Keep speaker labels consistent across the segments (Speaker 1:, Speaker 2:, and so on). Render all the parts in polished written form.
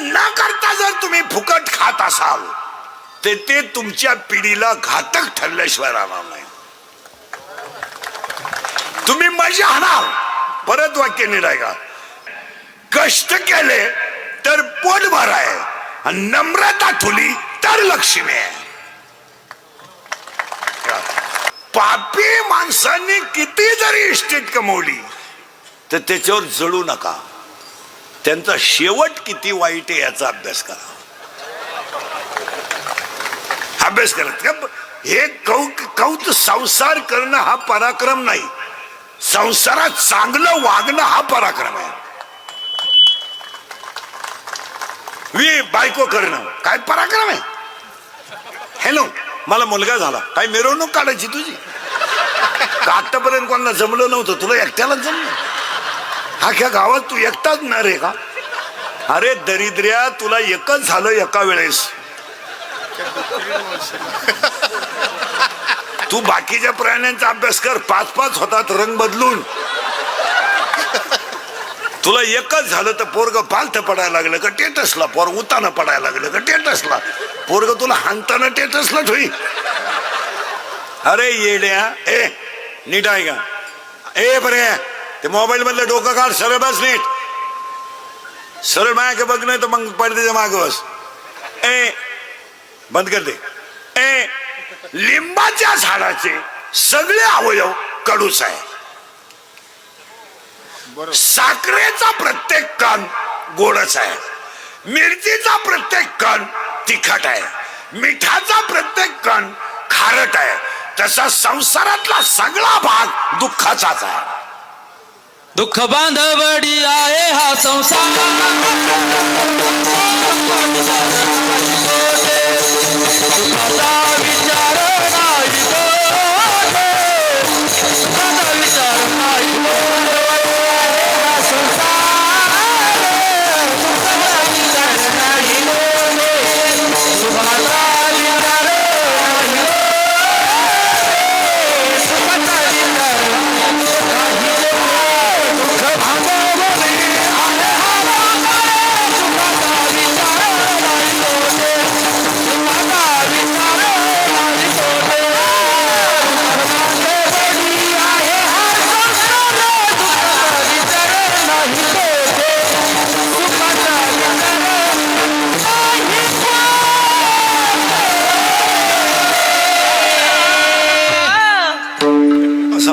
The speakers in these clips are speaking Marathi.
Speaker 1: न करता जर तुम्ही फुकट खात असाल तर ते तुमच्या पिढीला घातक ठरल्याशिवाय राहणार नाही. तुम्ही मजा आणाल. परत वाक्य निरायगा, कष्ट केले तर पोट भराय आणि नम्रता ठुली तर लक्ष्मी आहे. पापी माणसांनी किती जरी इस्टेट कमवली तर त्याच्यावर जळू नका. त्यांचा शेवट किती वाईट आहे याचा अभ्यास करा. अभ्यास करत का हे कौत संसार करणं हा पराक्रम नाही, संसारात चांगलं वागणं हा पराक्रम आहे. बायको करणं काय पराक्रम आहे. हॅलो, मला मुलगा झाला, काय मिरवणूक काढायची तुझी? आतापर्यंत कोणाला जमलं नव्हतं, तुला एकट्यालाच जमलं. अख्ख्या गावात तू एकटाच न रे का? अरे दरिद्र्या, तुला एकच झालं एका वेळेस. तू बाकीच्या प्राण्यांचा अभ्यास कर, 5-5 होतात रंग बदलून. तुला एकच झालं तर पोरग पालथ पडायला लागलं का टेटसला, पोर उताना पडायला लागलं का टेटसला, पोरग तुला हाणताना टेटसलाच होई. अरे येड्या, ए नीट आहे का? ए बरे, ते मोबाईल मधलं डोकं काढ, सरळ बस नीट, सरळ मागे बघ, नाही तर मग पडद्याच्या मागे बस. ए बंद कर दे. ए लिंबाच्या झाडाचे सगळे अवयव कडूच आहे. साखरेचा प्रत्येक कण गोडच आहे, मिरचीचा प्रत्येक कण तिखट आहे, मिठाचा प्रत्येक कण खारट आहे. तसा संसारातला सगळा भाग दुःखाचाच आहे.
Speaker 2: दुःख बांधवडी आहे हा संसार, विचार नाही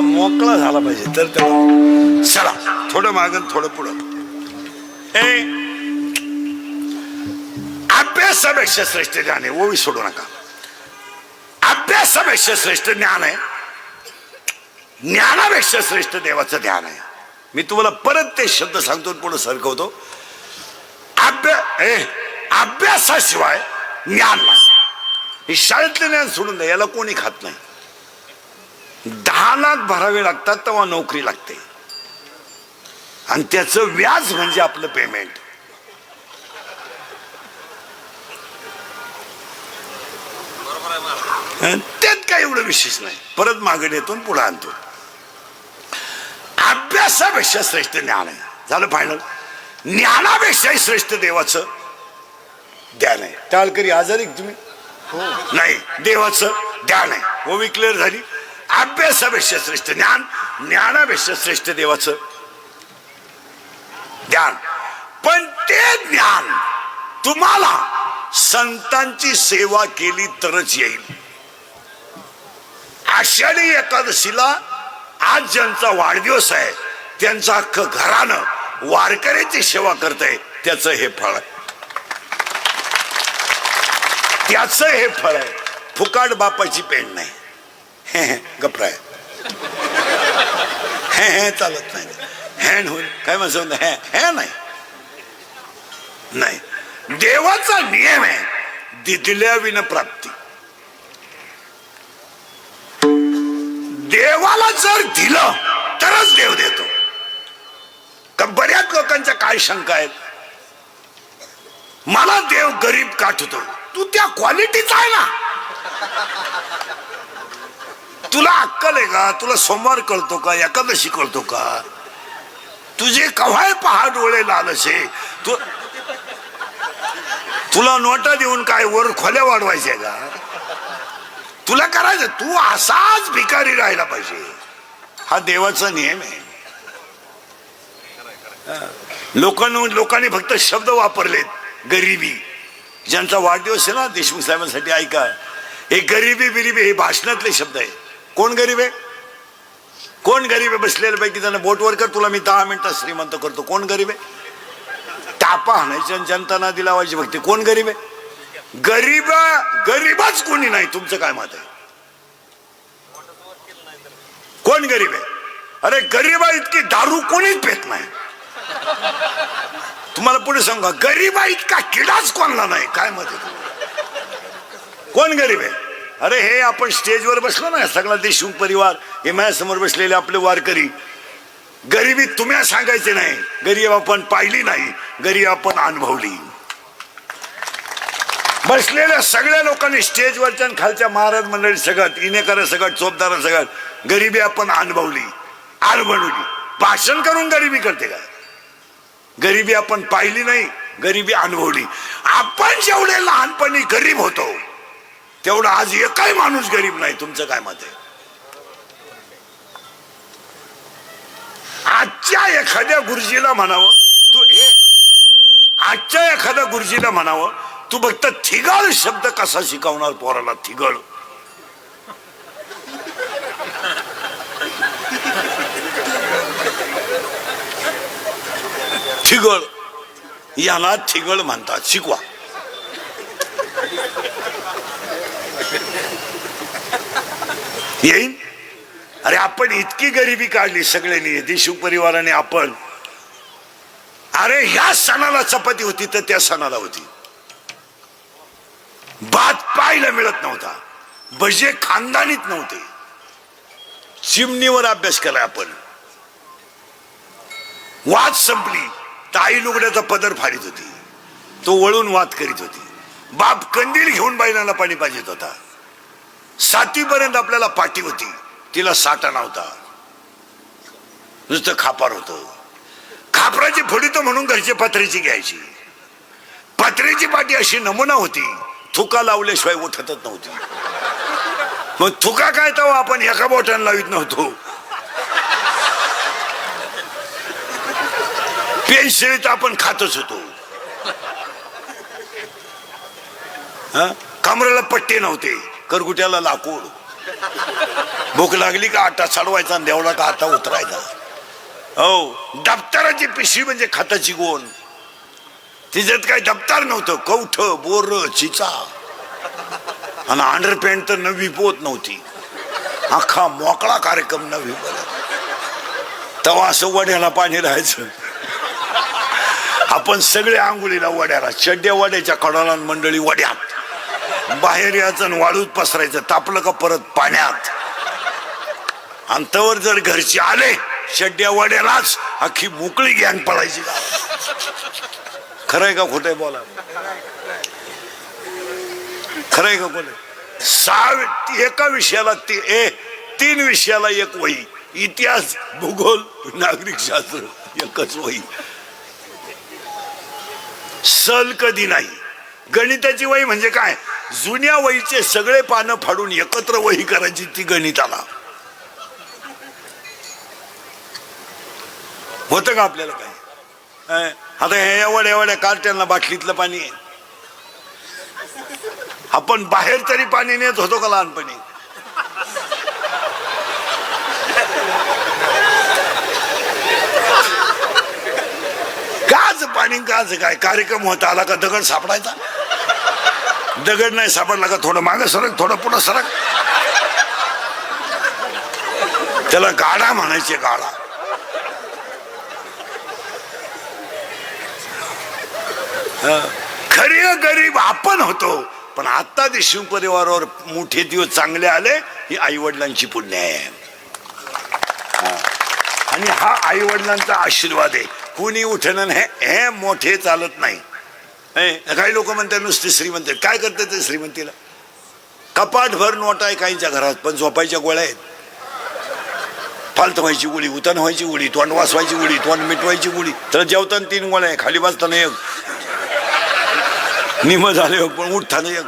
Speaker 1: मोकळा झाला पाहिजे तर त्याला. चला थोडं मागं थोडं पुढं. अभ्यासापेक्षा श्रेष्ठ ज्ञान आहे, ओवी सोडू नका. अभ्यासापेक्षा श्रेष्ठ ज्ञान आहे, ज्ञानापेक्षा श्रेष्ठ देवाचं ध्यान आहे. मी तुम्हाला परत ते शब्द सांगतो, पुढे सरकवतो. अभ्यासाशिवाय ज्ञान नाही. हे शाळेतले ज्ञान सोडून द्या, याला कोणी खात नाही. 10 लाख भरावे लागतात तेव्हा नोकरी लागते, आणि त्याचं व्याज म्हणजे आपलं पेमेंट. त्यात काय एवढं विशेष नाही. परत मागे येतो पुढे आणतो. अभ्यासापेक्षा श्रेष्ठ ज्ञान आहे, झालं फायनल. ज्ञानापेक्षाही श्रेष्ठ देवाचं ध्यान आहे. टाळकरी आजारी तुम्ही नाही, देवाचं ध्यान आहे. ओवी क्लिअर झाली. अभ्यासापेक्षा श्रेष्ठ ज्ञान, ज्ञानापेक्षा श्रेष्ठ देवाचं ध्यान. पण ते ज्ञान तुम्हाला संतांची सेवा केली तरच येईल. आषाढी एकादशीला आज ज्यांचा वाढदिवस आहे त्यांचं अख्खं घरानं वारकऱ्याची सेवा करतंय, त्याचं हे फळ आहे. त्याचं हे फळ आहे. फुकाट बापाची पेंड नाही. गप्राय हे चालत नाही. हॅन होईल काय म्हणतो, हे नाही नाही. देवाचा नियम आहे, दिल्या विना प्राप्ती. देवाला जर दिलं तरच देव देतो. का बऱ्याच लोकांच्या काय शंका आहेत, मला देव गरीब काठवतो. तू त्या क्वालिटीचा आहे ना. तुला अक्कल आहे का? तुला सोमवार कळतो का? एकादशी कळतो का? तुझे कव्हाय पहा डोळे लालशे. तू तुला नोटा देऊन काय वर खोल्या वाढवायच्या का? तुला करायचं, तू असाच भिकारी राहायला पाहिजे. हा देवाचा नियम आहे. लोकांनी फक्त शब्द वापरलेत. गरिबी, ज्यांचा वाढदिवस आहे ना देशमुख साहेबांसाठी, ऐका, हे गरिबी बिरिबी हे भाषणातले शब्द आहे. कोण गरीब आहे? कोण गरीब आहे? बसलेल्या पैकी त्यांना बोटवर कर, तुला मी 10 मिनिटात श्रीमंत करतो. कोण गरीब आहे? टापा हाणायची आणि जनता नादी लावायची फक्त. कोण गरीब आहे? गरीबच कोणी नाही. तुमचं काय मत आहे? कोण गरीब आहे? अरे गरीबा इतकी दारू कोणीच पेत नाही. तुम्हाला पुढे सांगा, गरीबा इतका किडाच कोणला नाही. काय मत आहे? कोण गरीब आहे? अरे हे आपण स्टेजवर बसलो ना, सगळा देशमुख परिवार, हे माझ्यासमोर बसलेले आपले वारकरी, गरिबी तुम्ही सांगायचे नाही. गरीब आपण पाहिली नाही, गरीब आपण अनुभवली. बसलेल्या सगळ्या लोकांनी, स्टेजवरच्या खालच्या महाराज मंडळी सगळ्यात, इनेकर सगळ्यात, चोपदार सगळ्यात, गरिबी आपण अनुभवली. भाषण करून गरिबी करते का? गरिबी आपण पाहिली नाही, गरिबी अनुभवली. आपण जेवढे लहानपणी गरीब होतो तेवढा आज एकही माणूस गरीब नाही. तुमचं काय मत आहे? आजच्या एखाद्या गुरुजीला म्हणावं तू फक्त थिगळ शब्द कसा शिकवणार पोराला? थिगळ, थिगळ, याला थिगळ म्हणतात. शिकवा. येईन. अरे आपण इतकी गरिबी काढली सगळ्यांनी, देशमुख परिवाराने. आपण, अरे ह्या सणाला चपाती होती तर त्या सणाला होती, भात पाहायला मिळत नव्हता, भजे खानदानीत नव्हते, चिमणीवर अभ्यास केलाय आपण. वाद संपली तर आई लुगड्याचा पदर फाडीत होती, तो वळून वाद करीत होती. बाप कंदील घेऊन बैलांना पाणी पाहिजेत होता. 7वी पर्यंत आपल्याला पाठी होती, तिला साठा नव्हता, नुसतं खापर होत. खापराची फोडी तर म्हणून घरचे पत्र्याची घ्यायची. पत्र्याची पाठी अशी नमुना होती, थुका लावल्याशिवाय उठतच नव्हती. मग थुका काय तेव्हा आपण एका बोटाने लावित नव्हतो. पेन्सिलीत आपण खातच होतो. कमरेला पट्टे नव्हते, करगुट्याला लाकूड. भूक लागली का आटा चढवायचा, देवला का आटा उतरायचा. हो, दप्तराची पिशवी म्हणजे खताची गोण. तिच्यात काही दप्तर नव्हतं, कवठ, बोर, चिचा, आणि अंडरपॅन्ट तर नवी पोत नव्हती. अख्खा मोकळा कार्यक्रम नवी बोलत. तेव्हा असं वड्याला पाणी राहायचं. आपण सगळे आंघोळीला वड्याला, चड्ड्या वड्याच्या कडाला, मंडळी वड्यात. बाहेर यायचं, वाळूत पसरायचं, तापलं का परत पाण्यात. आणि तवर जर घरचे आले, चड्ड्या वड्यालाच अख्खी मोकळी गॅंग पडायची. खरंय का खोटंय? बोला, खरंय का खोटंय? एका विषयाला 3 विषयाला 1 वही. इतिहास, भूगोल, नागरिक शास्त्र, एकच वही. सल कधी नाही. गणिताची वही म्हणजे काय? जुन्या वहीचे सगळे पानं फाडून एकत्र वही करायची, ती गणिताला. होतं का आपल्याला काय? आता हे एवढ्या कार्ट्यांना बाटलीतलं पाणी आहे. आपण बाहेर तरी पाणी नेत होतो का लहानपणी? काच पाणी, काच काय कार्यक्रम होता, आला का दगड सापडायचा. दगड नाही सापडला का थोडं मागं सरक, थोडं पुढं सरक. त्याला गाडा म्हणायचे, गाडा. खरे गरीब आपण होतो. पण आता देशमुख परिवारावर मोठे दिवस चांगले आले, ही आई वडिलांची पुण्य आहे. आणि हा आई वडिलांचा आशीर्वाद आहे. कुणी उठणं हे मोठे चालत नाही. काही लोक म्हणतात नुसते श्रीमंत. काय करते ते श्रीमंतीला? कपाट भर नोट आहे काहींच्या घरात, पण झोपायच्या गोळ्या आहेत. फालत व्हायची गोळी, उतान व्हायची गोळी, तोंड वाचवायची गोळी, तोंड मिटवायची गोळी. तर जेवताना 3 गोळ्या आहे, खाली बसताना 1. निम झाले पण उठताना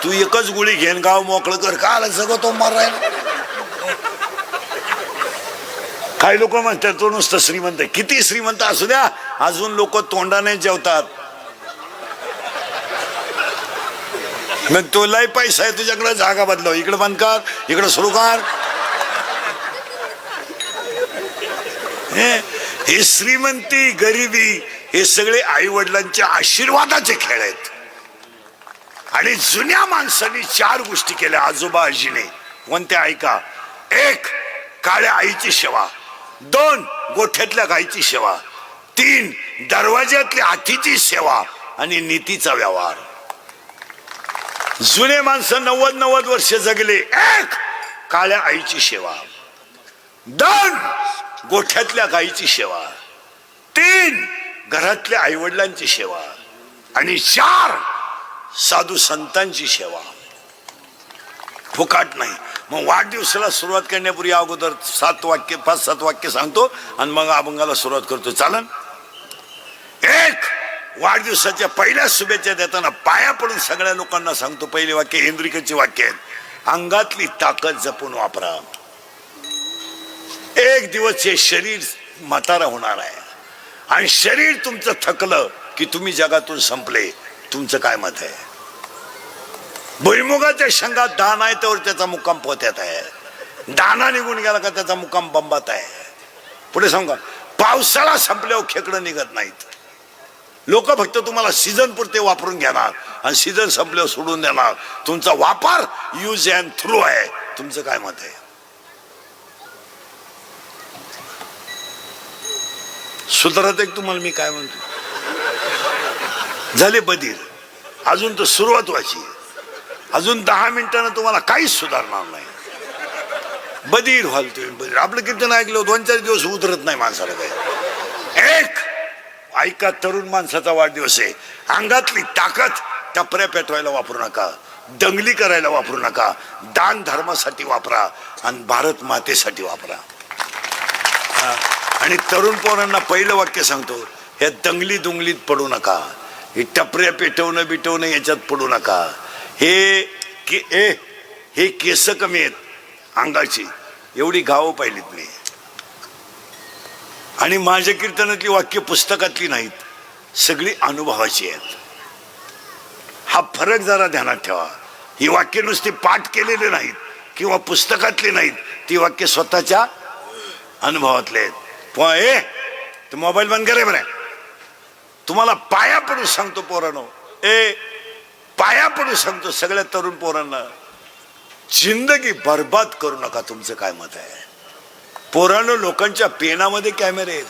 Speaker 1: तू एकच गोळी घेन गाव मोकळं कर का आलं सगळं तो मारायला. काही लोक म्हणतात तो नुसतं श्रीमंत आहे. किती श्रीमंत असू द्या अजून लोक तोंडाने जेवतात. मग तुलाही पैसा आहे तुझ्याकडे जागा बदलव इकडे बंद कर इकडे सुरू कर. हे श्रीमंती गरिबी हे सगळे आई वडिलांच्या आशीर्वादाचे खेळ आहेत. आणि जुन्या माणसांनी 4 गोष्टी केल्या आजोबा आजीने. कोणत्या ऐका. 1 काळ्या आईची सेवा. 2 गोठ्यातल्या गायीची सेवा. 3 दरवाज्यातल्या हातीची सेवा आणि नीतीचा व्यवहार. जुने माणसं 90 वर्ष जगले. 1 काळ्या आईची सेवा. 2 गोठ्यातल्या गायीची सेवा. 3 घरातल्या आईवडिलांची सेवा आणि 4 साधू संतांची सेवा. फुकाट नाही. मग वाढदिवसाला सुरुवात करण्यापूर्वी अगोदर 5-7 वाक्य सांगतो आणि मग अभंगाला सुरुवात करतो. चालन. 1 वाढदिवसाच्या पहिल्या शुभेच्छा देताना पाया पडून सगळ्या लोकांना सांगतो. पहिले वाक्य इंद्रिकचे वाक्य आहेत. अंगातली ताकद जपून वापरा. एक दिवस हे शरीर म्हातारा होणार आहे आणि शरीर तुमचं थकलं की तुम्ही जगातून संपले. तुमचं काय मत आहे. भुईमुगाच्या शेंगात दाना आहे तर त्याचा मुक्काम पोत्यात आहे. दाना निघून गेला का त्याचा मुक्काम बंबात आहे. पुढे सांगा. पावसाळा संपल्यावर खेकडं निघत नाहीत. लोक फक्त तुम्हाला सीझन पुरते वापरून घेणार आणि सीझन संपल्यावर सोडून देणार. तुमचा वापर यूज अँड थ्रू आहे. तुमचं काय मत आहे. सुधारत एक तुम्हाला मी काय म्हणतो. झाले बधीर. अजून तर सुरुवात व्हायची. अजून 10 मिनिटांना तुम्हाला काहीच सुधारणार नाही. बधीर व्हाल तुम्ही बधीर. आपलं कीर्तन ऐकलं 2-4 दिवस उतरत नाही माणसाला काय. 1 ऐका. तरुण माणसाचा वाढदिवस आहे. अंगातली ताकद टपऱ्या पेटवायला वापरू नका. दंगली करायला वापरू नका. दान धर्मासाठी वापरा आणि भारत मातेसाठी वापरा. आणि तरुण पोरांना पहिलं वाक्य सांगतो. हे दंगली दुंगलीत पडू नका. हे टपऱ्या पेटवणं बिटवणं याच्यात पडू नका. हे केस कमी आहेत अंगाची एवढी गावं पाहिलीत मी. आणि माझ्या कीर्तनातली वाक्य पुस्तकातली नाहीत. सगळी अनुभवाची आहेत. हा फरक जरा ध्यानात ठेवा. ही वाक्य नुसती पाठ केलेले नाहीत किंवा पुस्तकातली नाहीत. ती वाक्य स्वतःच्या अनुभवातले आहेत. ते मोबाईल बंद करे बरं. तुम्हाला पाया पडून सांगतो पोरांनो. पाया पडून सांगतो सगळ्या तरुण पोरांना. जिंदगी बर्बाद करू नका. तुमचं काय मत आहे. पोरांनो लोकांच्या पेनामध्ये कॅमेरे आहेत.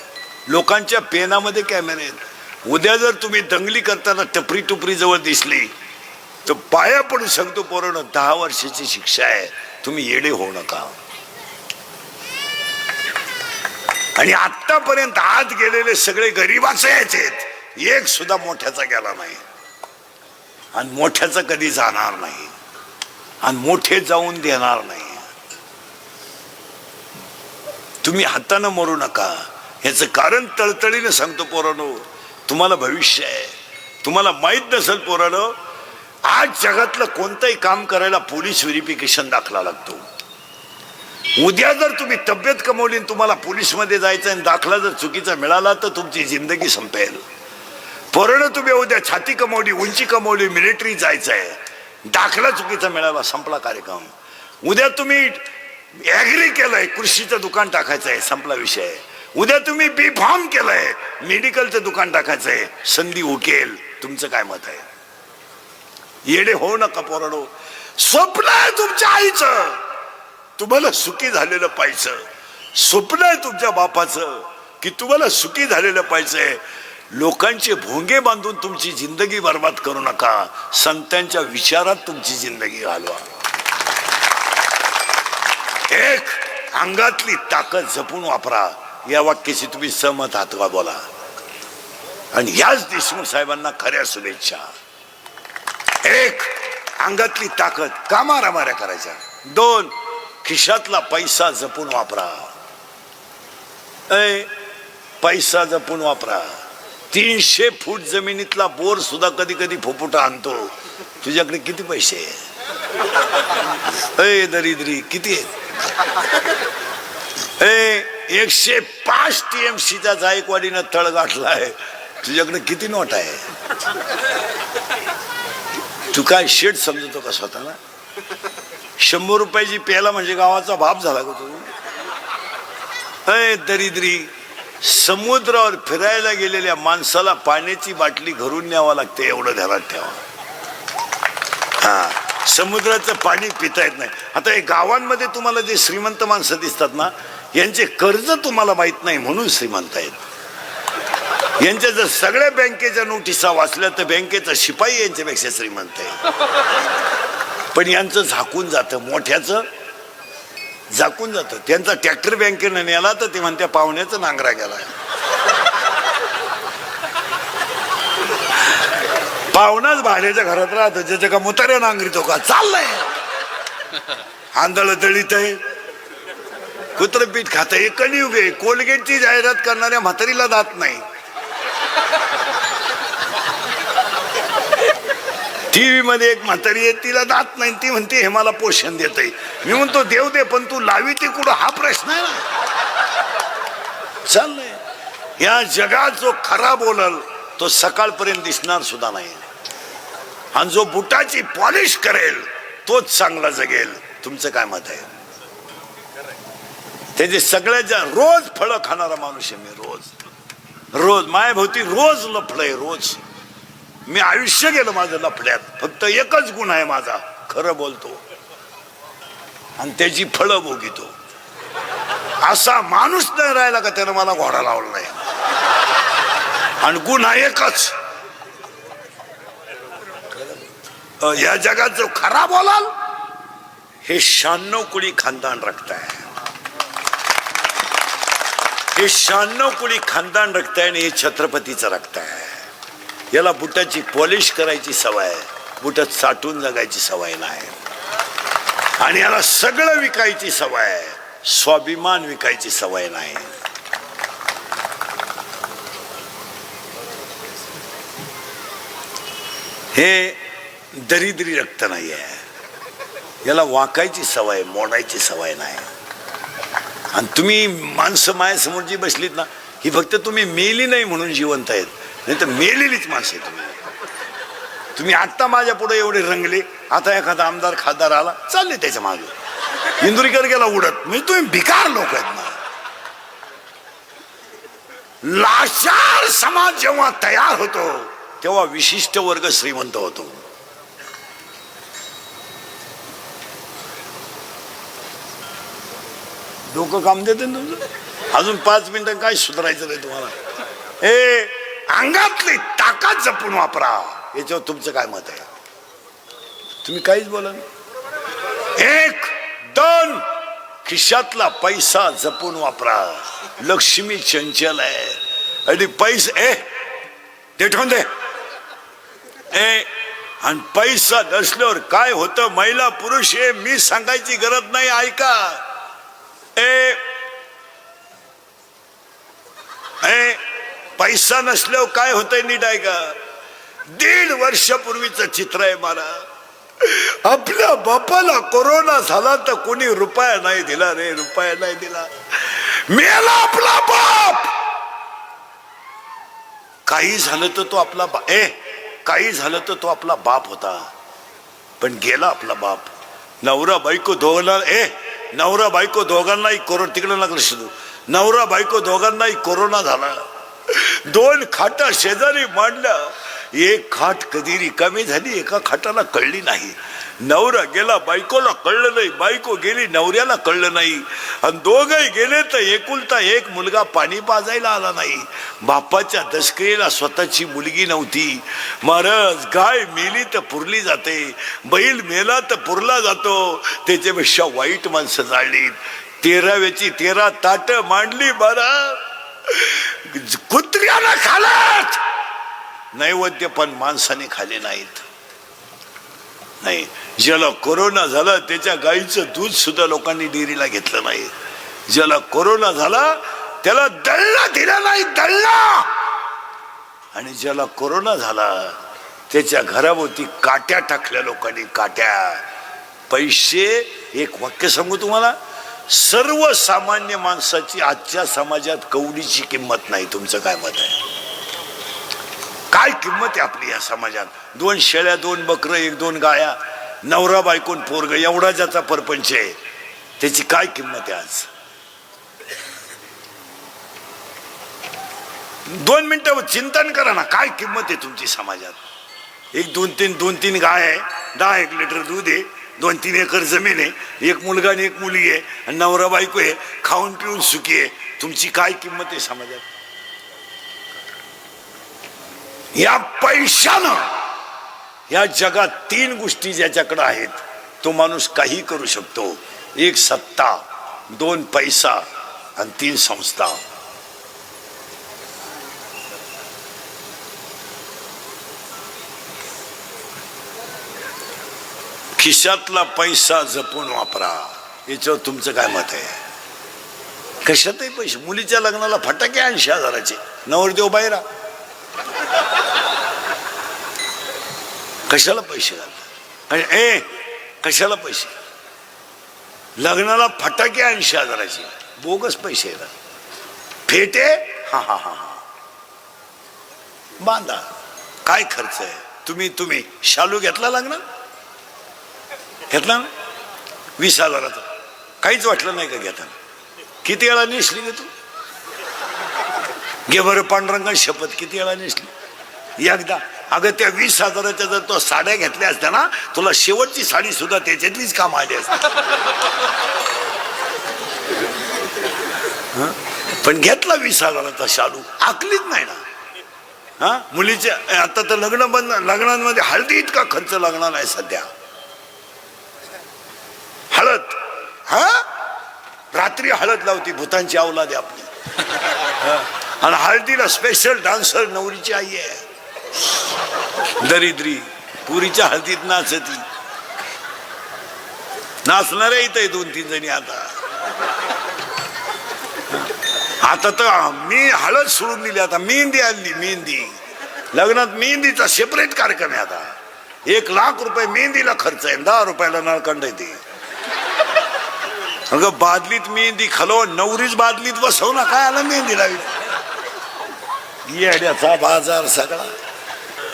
Speaker 1: लोकांच्या पेनामध्ये कॅमेरे आहेत. उद्या जर तुम्ही दंगली करताना टपरी टुपरी जवळ दिसली तर पाया पडून सांगतो पोरांनो 10 वर्षाची शिक्षा आहे. तुम्ही येडे होऊ नका. आणि आतापर्यंत आत गेलेले सगळे गरीबाचे आहेत. एक सुद्धा मोठ्याचा गेला नाही आणि मोठ्याचा कधी जाणार नाही आणि मोठे जाऊन देणार नाही. तुम्ही हातानं मरू नका. याचं कारण तळतळीनं सांगतो पोरांनो. तुम्हाला भविष्य आहे. तुम्हाला माहित नसेल पोरांनो. आज जगातलं कोणतंही काम करायला पोलीस व्हेरिफिकेशन दाखला लागतो. उद्या जर तुम्ही तब्येत कमवली तुम्हाला पोलीस मध्ये जायचं आणि दाखला जर चुकीचा मिळाला तर तुमची जिंदगी संपेल. पोरांनो तुम्ही उद्या छाती कमवली उंची कमवली मिलिटरी जायचंय दाखला चुकीचा मिळाला संपला कार्यक्रम. उद्या तुम्ही ऍग्री केलंय कृषीचं दुकान टाकायचंय संपला विषय. उद्या तुम्ही बी फार्म केलंय मेडिकलचं दुकान टाकायचंय संधी उकेल. तुमचं काय मत आहे. येडे होऊ नका पोरांनो. स्वप्न आहे तुमच्या आईचं तुम्हाला सुखी झालेलं पाहिजे. स्वप्न आहे तुमच्या बापाचं की तुम्हाला सुखी झालेलं पाहिजे. लोकांचे भोंगे बांधून तुमची जिंदगी बर्बाद करू नका. संतांच्या विचारात तुमची जिंदगी घालवा. 1 अंगातली ताकद जपून वापरा. या वाक्याशी तुम्ही सहमत आहात का बोला. आणि याच देशमुख साहेबांना खऱ्या शुभेच्छा. 1 अंगातली ताकद का मारामाऱ्या करायच्या. 2 खिशातला पैसा जपून वापरा. पैसा जपून वापरा. 300 फूट जमिनीतला बोर सुद्धा कधी कधी फुफुटा आणतो. तुझ्याकडे किती पैसे आहे? दरिद्री किती आहे? 105 TMCचा जायकवाडीनं तळ गाठला आहे. तुझ्याकडे किती नोट आहे? तू काय शेट समजतो का स्वतःला? 100 रुपयाची प्याला म्हणजे गावाचा बाप झाला का तू? दरिद्री, समुद्रावर फिरायला गेलेल्या माणसाला पाण्याची बाटली घरून न्यावा लागते, एवढं ध्यानात ठेवा. हा, समुद्राचं पाणी पिता येत नाही. आता हे गावांमध्ये तुम्हाला जे श्रीमंत माणसं दिसतात ना, यांचे कर्ज तुम्हाला माहित नाही म्हणून श्रीमंत आहेत. यांच्या जर सगळ्या बँकेच्या नोटिसा वाचल्या तर बँकेचा शिपाई यांच्यापेक्षा श्रीमंत आहे. पण यांचं झाकून जातं, मोठ्याचं झाकून जातं. त्यांचा ट्रॅक्टर बँकेनं नेला तर ते म्हणत्या पाहुण्याचं नांगरा गेलाय. पाहुणाच भाड्याच्या घरात राहतो, ज्याच्या का मुताऱ्या नांगरीतो का चाललंय. आंधळ दळीत आहे, कुत्रपीठ खात आहे. कलियुग आहे. कोलगेटची जाहिरात करणाऱ्या म्हातारीला दात नाही. टीव्ही मध्ये एक म्हातारी आहे, तिला दात नाही, ती म्हणते हे मला पोषण देतय. मी म्हणतो देव दे, पण तू लावी ते कुठं हा प्रश्न आहे ना. चाललंय. या जगात जो खरा बोलल तो सकाळपर्यंत दिसणार सुद्धा नाही, आणि जो बुटाची पॉलिश करेल तोच चांगला जगेल. तुमचं काय मत आहे? त्याचे सगळ्याच्या रोज फळं खाणारा माणूस आहे मी. रोज मायाभोवती रोज लफडं आहे. रोज मी आयुष्य गेलं माझं लफड्यात. फक्त एकच गुण आहे माझा, खरं बोलतो आणि त्याची फळं भोगितो. असा माणूस नाही राहिला का त्यानं मला घोडा लावला नाही. आणि गुण हा एकच, या जगात जो खरा बोलाल हे 96 कुडी खानदान रक्त आहे. हे 96 कुडी खानदान रक्त आहे आणि हे छत्रपतीचं रक्त आहे. याला बुटाची पॉलिश करायची सवय आहे, बुटात साठून जगायची सवय नाही. आणि याला सगळं विकायची सवय आहे, स्वाभिमान विकायची सवय नाही. हे दरिद्री रक्त नाही आहे. याला वाकायची सवय, मोडायची सवय नाही. आणि तुम्ही माणसं माझ्यासमोर जी बसलीत ना, ही फक्त तुम्ही मेली नाही म्हणून जिवंत आहेत, नाही तर मेलेलीच माणसं आहे तुम्ही. आत्ता माझ्या पुढे एवढे रंगले, आता एखादा आमदार खासदार आला चालले त्याच्या मागे, इंदुरीकर गेला उडत. म्हणजे तुम्ही भिकार लोक आहेत ना. लाचार समाज जेव्हा तयार होतो तेव्हा विशिष्ट वर्ग श्रीमंत होतो. डोकं काम देते ना तुमचं. अजून 5 मिनिटं काय सुधारायचं नाही तुम्हाला. अंगातली ताकद जपून वापरा. याच्यावर तुमचं काय मत आहे? तुम्ही काहीच बोला. 1, 2 खिशातला पैसा जपून वापरा. लक्ष्मी चंचल आहे आणि पैसे ते ठेवून दे. आणि पैसा नसल्यावर काय होतं, महिला पुरुष हे मी सांगायची गरज नाही, ऐका. पैसा नसल्यावर काय होतंय नीट ऐका. 1.5 वर्षापूर्वीचं चित्र आहे मला. आपल्या बापाला कोरोना झाला तर कोणी रुपया नाही दिला रे, रुपया नाही दिला. मेला आपला बाप. काही झालं तर तो आपला काही झालं तर तो आपला बाप होता, पण गेला आपला बाप. नवरा बायको दोघांनाही कोरोना, तिकडे लागलं शिदू. नवरा बायको दोघांनाही कोरोना झाला. 2 खाटा शेजारी मांडल्या. एक खाट कधी रिकामी झाली, एका खाटाला कळली नाही. नवरा गेला, बायकोला कळलं नाही. बायको गेली, नवऱ्याला कळलं नाही. आणि दोघंही गेले तर एकुलता एक मुलगा पाणी पाजायला आला नाही. बापाच्या दसकरीला स्वतःची मुलगी नव्हती. महाराज, गाय मेली तर पुरली जाते, बैल मेला तर पुरला जातो. त्याच्यापेक्षा वाईट माणसं जाळलीत. 13व्याची 13 ताट मांडली. महाराज, कुत्र्यानं खालात नैवेद्य, पण माणसाने खाले नाहीत. नाही, ज्याला कोरोना झाला त्याच्या गाईचं दूध सुद्धा लोकांनी डेअरीला घेतलं नाही. ज्याला कोरोना झाला त्याला दळणं दिलं नाही. दळणं आणि ज्याला कोरोना झाला त्याच्या घराभोवती काट्या टाकल्या लोकांनी, काट्या. पैसे, एक वाक्य सांगू तुम्हाला, सर्वसामान्य माणसाची आजच्या समाजात कवडीची किंमत नाही. तुमचं काय मत आहे? काय किंमत आहे आपली या समाजात? 2 शेळ्या, 2 बकरं, 1-2 गाया, नवरा बायकोन पोरग, एवढा ज्याचा परपंच आहे, त्याची काय किंमत आहे आज? 2 मिनिटं चिंतन करा ना, काय किंमत आहे तुमची समाजात? 2-3 गाय आहे, 10-1 लिटर दूध आहे, 2-3 एकर जमीन आहे, 1 मुलगा आणि 1 मुलगी आहे, आणि नवरा बायको आहे, खाऊन पिऊन सुखी आहे. तुमची काय किंमत आहे समाजात? या पैशानं या जगात 3 गोष्टी ज्याच्याकडे आहेत तो माणूस काही करू शकतो. 1 सत्ता, 2 पैसा आणि 3 संस्था. खिशातला पैसा जपून वापरा. याच्यावर तुमचं काय मत आहे? कशातही पैसे. मुलीच्या लग्नाला फटाके 80,000चे, नवरदेव बाहेर. कशाला पैसे घालतात? कशाला पैसे? लग्नाला फटाके 80,000चे, बोगस पैसे येतात. फेटे हा बांधा. काय खर्च आहे? तुम्ही शालू घेतला लग्नात? घेतला ना? 20,000चा. काहीच वाटलं नाही का घेताना? किती वेळा नेसली ग तू? घे बरं पांडुरंगा शपथ, किती वेळा नेसली? एकदा. अगं त्या 20,000च्या जर तो साड्या घेतल्या असत्या ना, तुला शेवटची साडी सुद्धा त्याच्यातलीच काम आली असते. पण घेतला 20,000चा शालू, आकलीच नाही ना. मुलीच्या आता तर लग्नांमध्ये हळदी इतका खर्च लागणार नाही सध्या. हळद, रात्री हळद लावती भूतांची अवलाद आपली. आणि हळदीला स्पेशल डान्सर नवरीची आई आहे. दरिद्री पुरीच्या हळदीत नाचती. नाचणार आहे इथं 2-3 जणी. आता तर मी हळद सोडून दिली, आता मेहंदी आणली. मेहंदी लग्नात मेहंदीचा सेपरेट कार्यक्रम आहे. आता 1 लाख रुपये मेहंदीला खर्च आहे. 10 रुपयाला नळकंड येते. अगं बादलीत मेहंदी खालो, नवरीच बादलीत बसव ना. काय आला मेहंदी लावी? येड्याचा बाजार सगळा.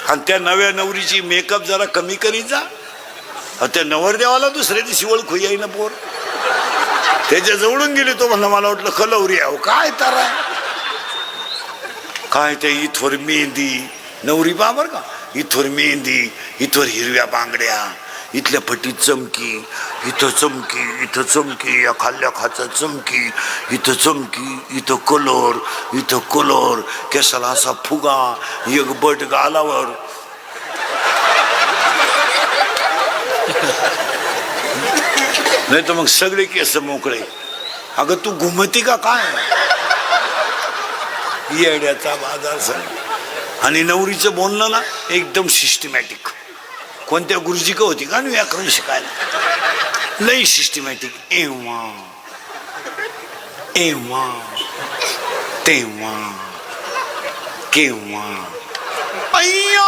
Speaker 1: आणि त्या नव्या नवरीची मेकअप जरा कमी करीत जा. त्या नवरदेवाला दुसऱ्या दिवशी ओळखू येईना पोर. त्याच्या जवळून गेली तो म्हणला, मला वाटलं कलवरी आहे. काय तर काय ते इथवर मेहंदी. नवरी पहा बरं का, इथवर मेहंदी, इथवर हिरव्या बांगड्या, इथल्या फटीत चमकी, इथं चमकी, इथं चमकी, या खाल्ल्या खाचा चमकी, इथं चमकी, इथं कलर, केसाला असा फुगा, एक बट गालावर. नाही तर मग सगळे केस मोकळे. अगं तू घुमती का काय? येड्याचा बाजार सगळं. आणि नवरीचं बोलणं ना एकदम सिस्टमॅटिक. कोणत्या गुरुजी का होती का व्याकरण शिकायला? लई सिस्टमॅटिक. एव्हा तेव्हा केव्हा अय्या.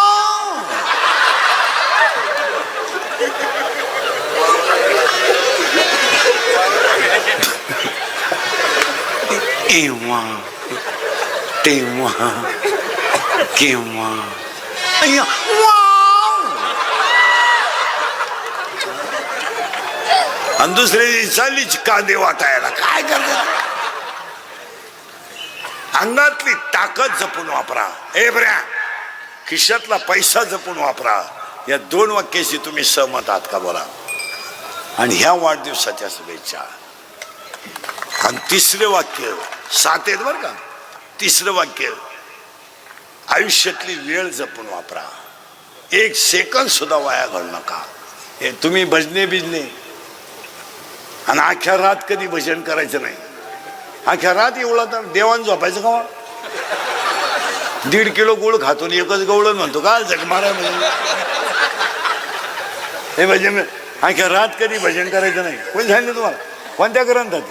Speaker 1: एव्हा तेव्हा केव्हा अय्या. आणि दुसरे चालीच कांदे वाटायला. काय करतात? अंगातली ताकद जपून वापरा. बऱ्या खिशातला पैसा जपून वापरा. या 2 वाक्याशी तुम्ही सहमत आहात का बोला? आणि ह्या वाढदिवसाच्या शुभेच्छा. आणि 3रे वाक्य, 7 आहेत बरं का. 3रं वाक्य, आयुष्यातली वेळ जपून वापरा. 1 सेकंद सुद्धा वाया घालू नका. हे तुम्ही भजने बिजने आणि अख्ख्या रात कधी भजन करायचं नाही. अख्ख्या रात एवढा तर देवान झोपायचं का? 1.5 किलो गुळ खातो, 1च गवळण म्हणतो का जग मारा म्हणजे. हे भजन अख्ख्या रात कधी भजन करायचं नाही. कोणी सांगितलं तुम्हाला? कोणत्या ग्रंथात?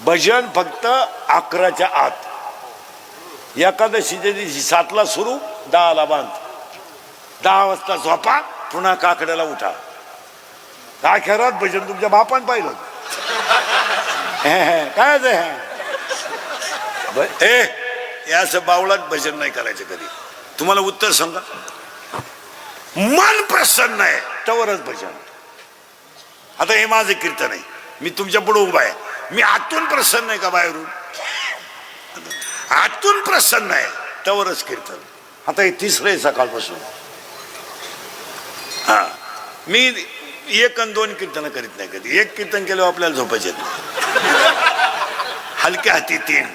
Speaker 1: भजन फक्त 11च्या आत. एकादशीच्या दिवशी 7ला सुरू 10ला बांध. 10 वाजता झोपा, पुन्हा काकड्याला उठा. अखेरात भजन तुमच्या बापान पाहिलं. काय असं बावळात भजन नाही करायचं कधी. तुम्हाला उत्तर सांगा, मन प्रसन्न आहे त्यावरच भजन. आता हे माझं कीर्तन आहे, मी तुमच्या पुढे उभा आहे, मी आतून प्रसन्न आहे का बाहेरून? आतून प्रसन्न आहे त्यावरच कीर्तन. आता हे तिसरं आहे सकाळपासून. हा, मी 1 आणि 2 कीर्तन करीत नाही कधी. 1 कीर्तन केल्यावर आपल्याला झोपायचे हलक्या हाती 3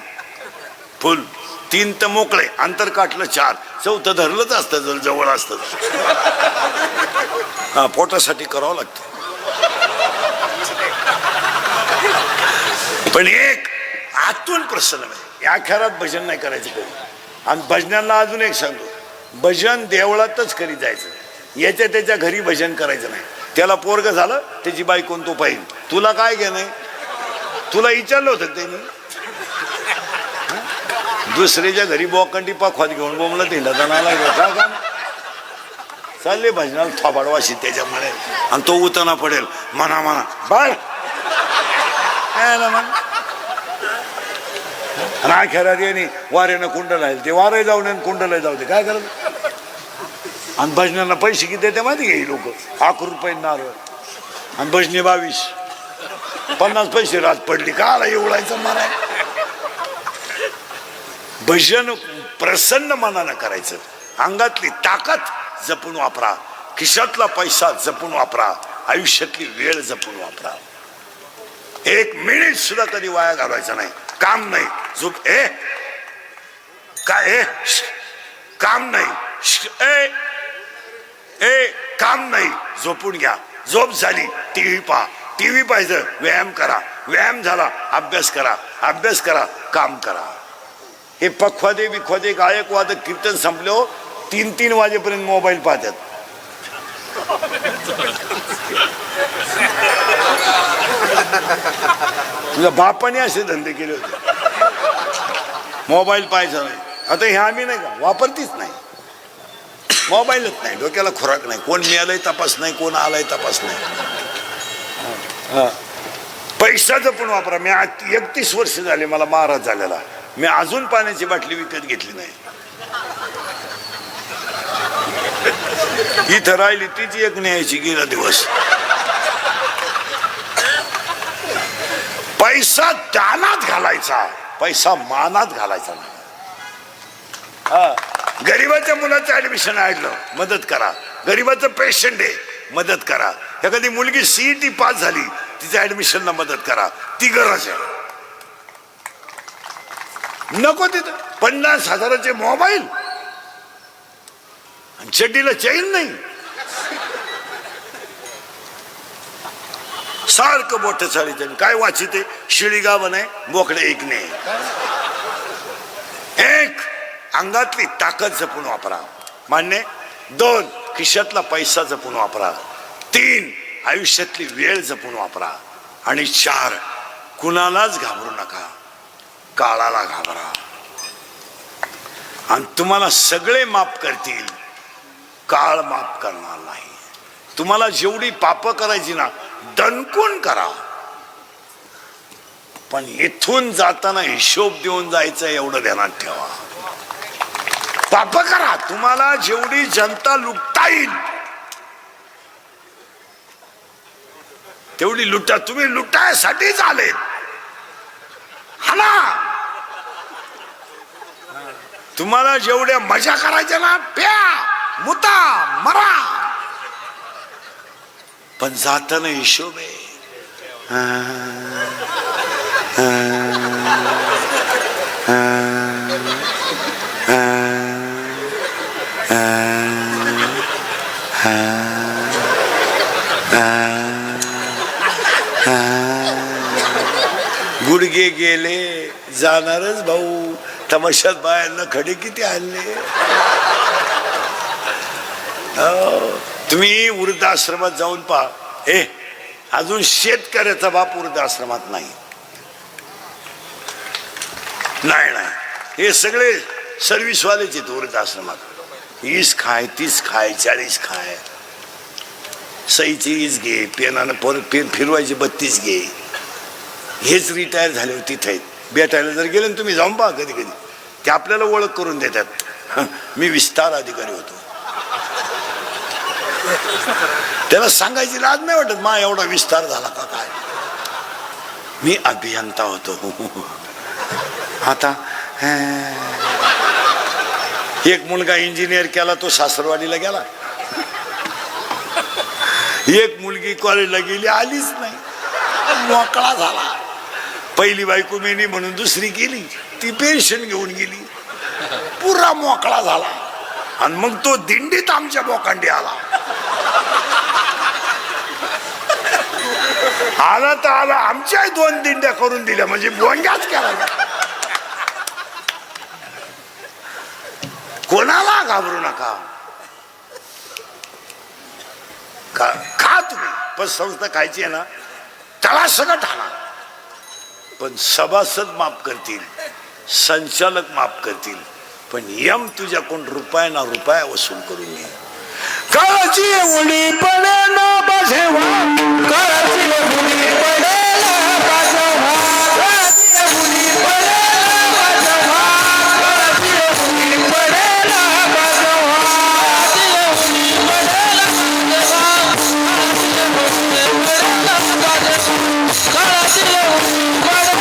Speaker 1: फुल, 3 तर मोकळे, अंतर काटलं 4, 4थं धरलंच असतं जर जवळ असतं. हा, पोटासाठी करावं लागतं. पण एक आतून प्रसन्न आहे. या खेळात भजन नाही करायचं कधी. आणि भजनाला अजून एक सांगतो, भजन देवळातच करीत जायचं, याच्या त्याच्या घरी भजन करायचं नाही. त्याला पोरग झालं, त्याची बायकोन तो पाहिजे, तुला काय घेणं? तुला विचारलं होतं त्यांनी? दुसऱ्याच्या घरी बोकंडी पाखवात घेऊन बोमला तिला जाणार का? चालले भजनाला थोबाडवाशी त्याच्यामुळे, आणि तो उताना पडेल म्हणा बाळ ना खेळात येणे वाऱ्यानं कुंडल आहे, ते वारे जाऊ नये कुंडल जाऊ दे, काय करायचं? आणि भजनाला पैसे किती देते माहिती घे लोक, 1 रुपये नारळ, आणि भजनी 22, 50 पैसे रात पडली का आला एवढायचं माराय. भजन प्रसन्न मनानं करायचं. अंगातली ताकद जपून वापरा, खिशातला पैसा जपून वापरा, आयुष्यातली वेळ जपून वापरा. 1 मिनिट सुद्धा कधी वाया घालवायचा नाही. काम नाही झोप काय काम नाही काम नाही, झोपून घ्या. झोप झाली टीव्ही पहा, टीव्ही पाहिजे, व्यायाम करा, व्यायाम झाला अभ्यास करा, अभ्यास करा, काम करा. हे पखवादे बिखवादे गायक वादक कीर्तन संपलो 3-3 वाजेपर्यंत मोबाईल पाहतात. तुझ्या बापाने असे धंदे केले होते, मोबाईल पाहायचा नाही. आता हे आम्ही नाही का वापरतीच नाही, मोबाईलच नाही, डोक्याला खुराक नाही, कोण मिळालंय तपास नाही, कोण आलाय तपास नाही. पैसा जपून वापरा. मी 31 वर्ष झाले मला महाराज झालेला, मी अजून पाण्याची बाटली विकत घेतली नाही. इथं राहिली तिची एक न्यायची गेला दिवस. पैसा दानात घालायचा, पैसा मानात घालायचा नाही. गरीबाच्या मुलाचं ऍडमिशन आणलं, मदत करा. गरीबाचं पेशंट आहे, मदत करा. एखादी मुलगी CET पास झाली, तिच्या ऍडमिशनला मदत करा, ती गरज आहे. नको तिथं 50,000चे मोबाईल आणि चड्डीला चैन नाही, सारखं मोठं चाळीत काय वाचिते, शिळीगाव नाही बोकडे ऐकणे. 1 अंगातली ताकद जपून वापरा, मान्य. 2 खिशातला पैसा जपून वापरा. 3 आयुष्यातली वेळ जपून वापरा. आणि 4 कुणालाच घाबरू नका, काळाला घाबरा. आणि तुम्हाला सगळे माफ करतील, काळ माफ करणार नाही. तुम्हाला जेवढी पाप करायची ना दणकून करा, पण इथून जाताना हिशोब देऊन जायचं एवढं ध्यानात ठेवा. पाप करा, तुम्हाला जेवढी जनता लुटता येईल तेवढी लुटा. तुम्ही लुटायसाठीच आलेत, हा ना. तुम्हाला जेवढ्या मजा करायच्या ना, प्या मुता मरा, पण जाताना हिशोब आहे. गुडघे गेले जाणारच भाऊ, तमाशात बायांना खडे किती आणले. तुम्ही वृद्धाश्रमात जाऊन पहा. अजून शेतकऱ्याचा बाप वृद्धाश्रमात नाही. हे सगळे सर्व्हिसवालेच येतो वृद्धाश्रमात. 20 खाय, 30 खाय, 40 खाय, सईची 20 घे, पेनानं परत पेन फिरवायची 32 घे. हेच रिटायर झाले होते तिथे भेटायला जर गेले तुम्ही जाऊन पहा कधी कधी ते आपल्याला ओळख करून देतात. मी विस्तार अधिकारी होतो. त्याला सांगायची लाज नाही वाटत मा एवढा विस्तार झाला का काय. मी अभियंता होतो. आता एक मुलगा इंजिनियर केला तो सासरवाडीला गेला. एक मुलगी कॉलेजला गेली आलीच नाही, मोकळा झाला. पहिली बायको मेली म्हणून दुसरी केली, ती पेन्शन घेऊन गेली, पुरा मोकळा झाला. आणि मग तो दिंडीत आमच्या बोकांडी आला. आला तर आला, आमच्या 2 दिंड्या करून दिल्या म्हणजे बोंग्याच केला. कोणाला घाबरू नका, खा तुम्ही, पण संस्था खायची आहे ना त्याला सगळं ठाणा. पण सभासद माफ करतील, संचालक माफ करतील, पण यम तुझ्याकडून रुपया ना रुपया वसूल करून घे. काळाची उडी पडे ना बसेवा, काळाची उडी पडे ना बसेवा, काळाची उडी पडे ना बसेवा, काळाची उडी पडे ना बसेवा, काळाची उडी पडे ना बसेवा, काळाची उडी पडे ना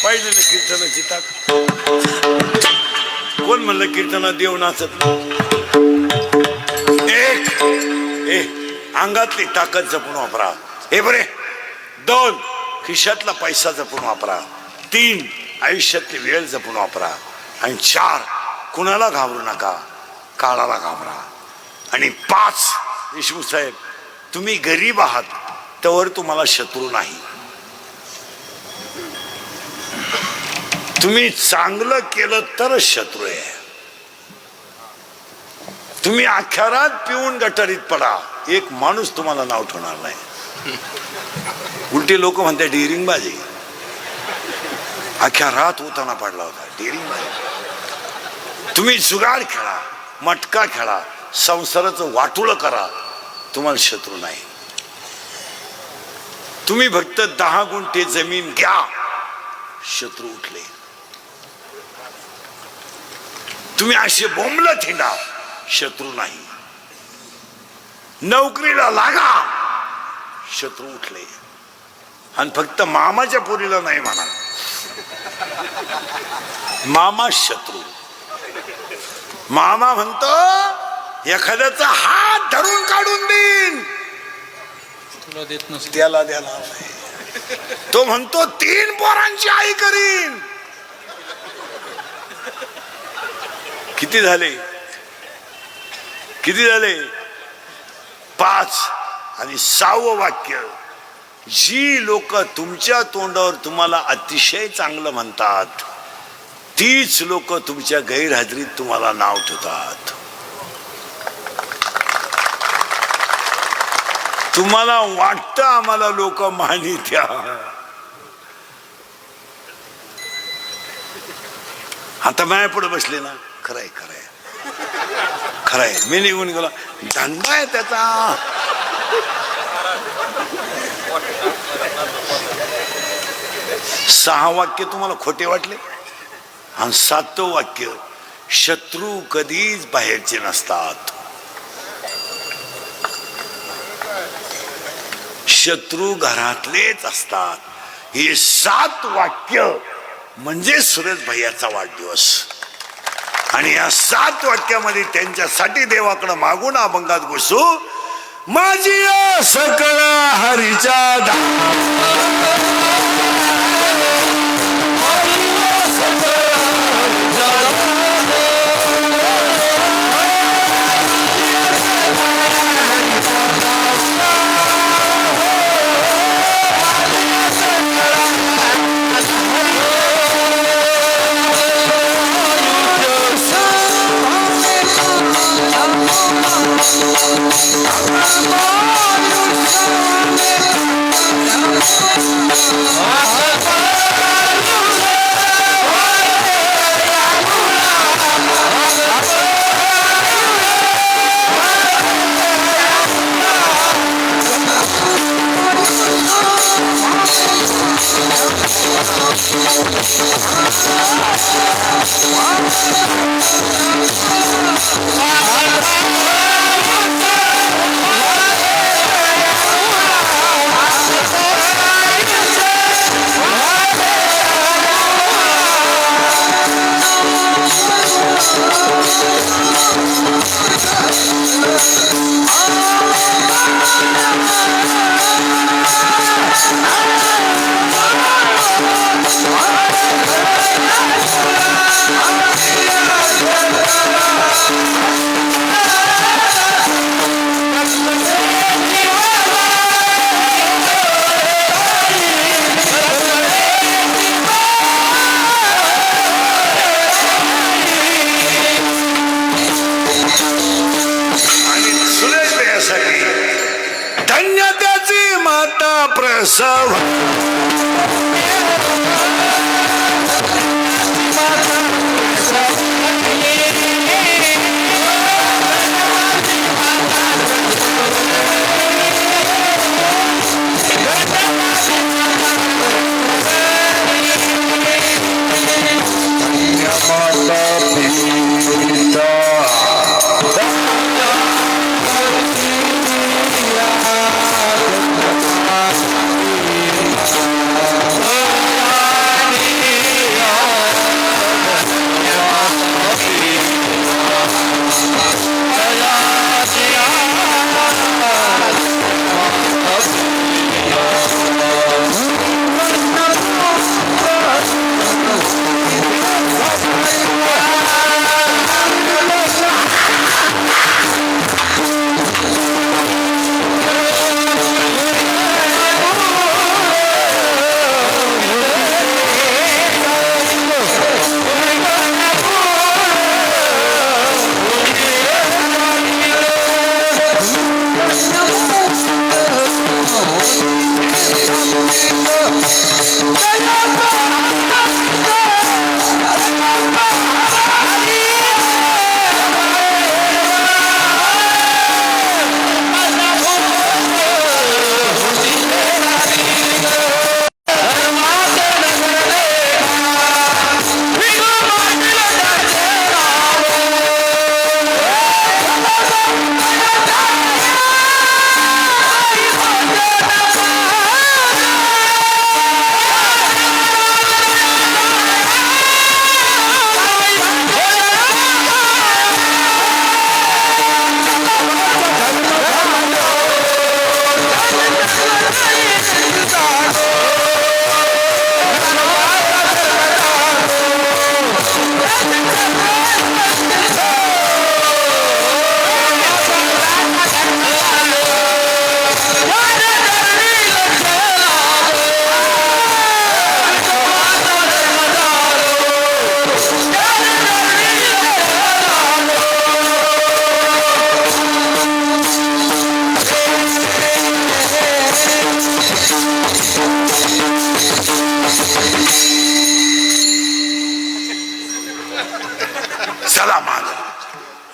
Speaker 1: पाहिजे ना कीर्तनाची ताकद. कोण म्हणलं कीर्तना देव नाचत. एक अंगातली ताकद जपून वापरा. हे बरे 2 खिशातला पैसा जपून वापरा. 3 आयुष्यातली वेळ जपून वापरा. आणि 4 कुणाला घाबरू नका, काळाला घाबरा. आणि 5 देशमुख साहेब तुम्ही गरीब आहात त्यावर तुम्हाला शत्रू नाही. तुम्ही चांगलं केलं तर शत्रू आहे. तुम्ही अख्ख्या रात पिऊन गटारीत पडा, एक माणूस तुम्हाला नाव ठेवणार नाही. उलटे लोक म्हणतात डेरिंग बाजी. अख्ख्या रात होताना पडला होता, डेरिंग बाजी. तुम्ही जुगार खेळा, मटका खेळा, संसाराचं वाटोळं करा, तुम्हाला शत्रू नाही. तुम्ही फक्त 10 गुंठे जमीन घ्या, शत्रू उठले. तुम्ही असे बोंबलं थिंडा, शत्रू नाही. नोकरीला लागा, शत्रू उठले. आणि फक्त मामाच्या पोरीला नाही म्हणा, मामा शत्रू. मामा म्हणतो एखाद्याचा हात धरून काढून देईन,
Speaker 2: तुला देत नसतो,
Speaker 1: त्याला देणार नाही. तो म्हणतो 3 पोरांची आई करीन. किती झाले? किती झाले? 5. आणि 6वं वाक्य, जी लोक तुमच्या तोंडावर तुम्हाला अतिशय चांगलं म्हणतात तीच लोक तुमच्या गैरहजेरीत तुम्हाला नाव ठेवतात. तुम्हाला वाटतं आम्हाला लोक मानित्या, आता माया पुढे बसले ना, खरंय खरंय खरंय. मी निघून गेलो, धंदा आहे त्याचा. सहा वाक्य तुम्हाला खोटे वाटले आणि 7वं वाक्य, शत्रू कधीच बाहेरचे नसतात. शत्रू घरातलेच असतात. हे 7 वाक्य म्हणजे सुरेश भैयाचा वाढदिवस. आणि या 7 वाक्यामध्ये त्यांच्यासाठी देवाकडे मागून अभंगात घुसू. माझी सकळ हरीच्या धन्यतेची माता प्रसव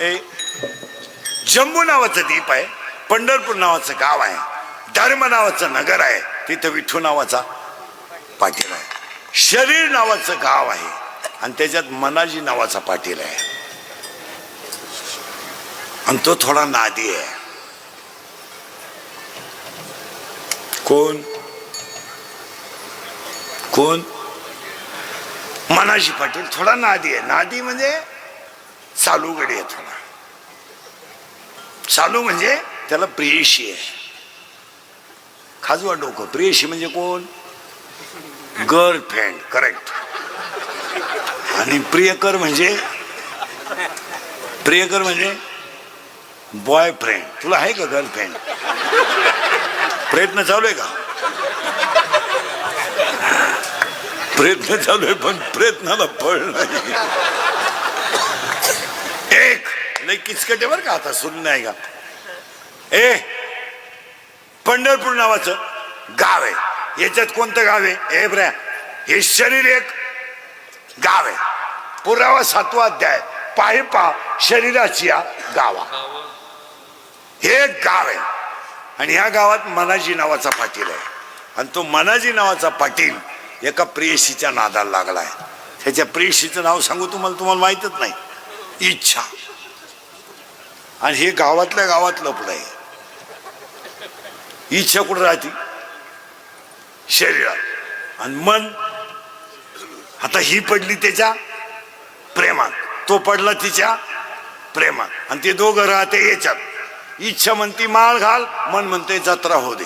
Speaker 1: ए जम्बू नावाचं द्वीप आहे, पंढरपूर नावाचं गाव आहे, धर्म नावाचं नगर आहे, तिथं विठ्ठू नावाचा पाटील आहे, शरीर नावाचं गाव आहे आणि त्याच्यात मनाजी नावाचा पाटील आहे आणि तो थोडा नादी आहे. कोण कोण? मनाजी पाटील थोडा नादी आहे. नादी म्हणजे चालू गडी आहे थोडा. चालू म्हणजे त्याला प्रेयशी आहे. खाजवा डोकं. प्रेयशी म्हणजे कोण? गर्लफ्रेंड. करेक्ट. आणि प्रियकर म्हणजे बॉयफ्रेंड. तुला आहे का गर्लफ्रेंड? प्रयत्न चालू आहे का? प्रयत्न चालू आहे पण प्रयत्नाला फळ नाही. एक लई किचकटे बर का आता सुरू नाही का. पंढरपूर नावाचं गाव आहे. याच्यात कोणतं गाव आहे? ब्र्या हे शरीर एक गाव आहे. पुरावा 7वा अध्याय पाहे पा शरीराची या गावा. हे एक गाव आहे आणि ह्या गावात मनाजी नावाचा पाटील आहे आणि तो मनाजी नावाचा पाटील एका प्रेयसीच्या नादाला लागलाय. त्याच्या प्रेयसीचं नाव सांगू तुम्हाला माहितच नाही. इच्छा. आणि हे गावातल्या गावात लपड आहे. इच्छा कुठं राहते? शरीरात. आणि मन आता ही पडली त्याच्या प्रेमात, तो पडला तिच्या प्रेमात आणि ते दोघं राहते याच्यात. इच्छा म्हणती माळ घाल, मन म्हणते जत्रा हो दे.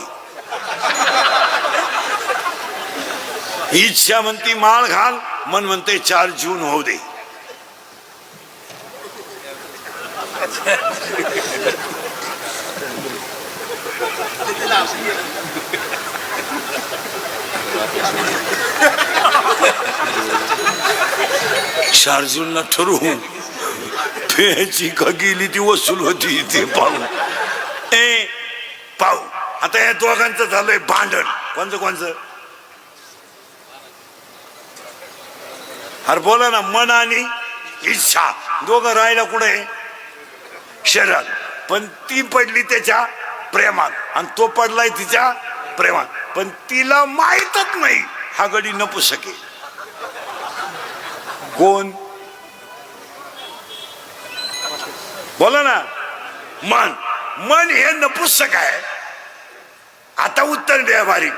Speaker 1: इच्छा म्हणती माळ घाल, मन म्हणते 4 जून होऊ दे. चार जूनला ठरवून पेची का गेली ती वसूल होती ते पाहू. पाहू आता या दोघांचं झालंय भांडण. कोणचं? अरे बोला ना. मन आणि इच्छा दोघं राहिला कुठे? शरीरात. पण ती पडली त्याच्या प्रेमात आणि तो पडलाय तिच्या प्रेमात. पण तिला माहीतच नाही हा गडी नपुसक आहे. कोण? बोला ना. मन हे नपुसक आहे. आता उत्तर द्या बारीक.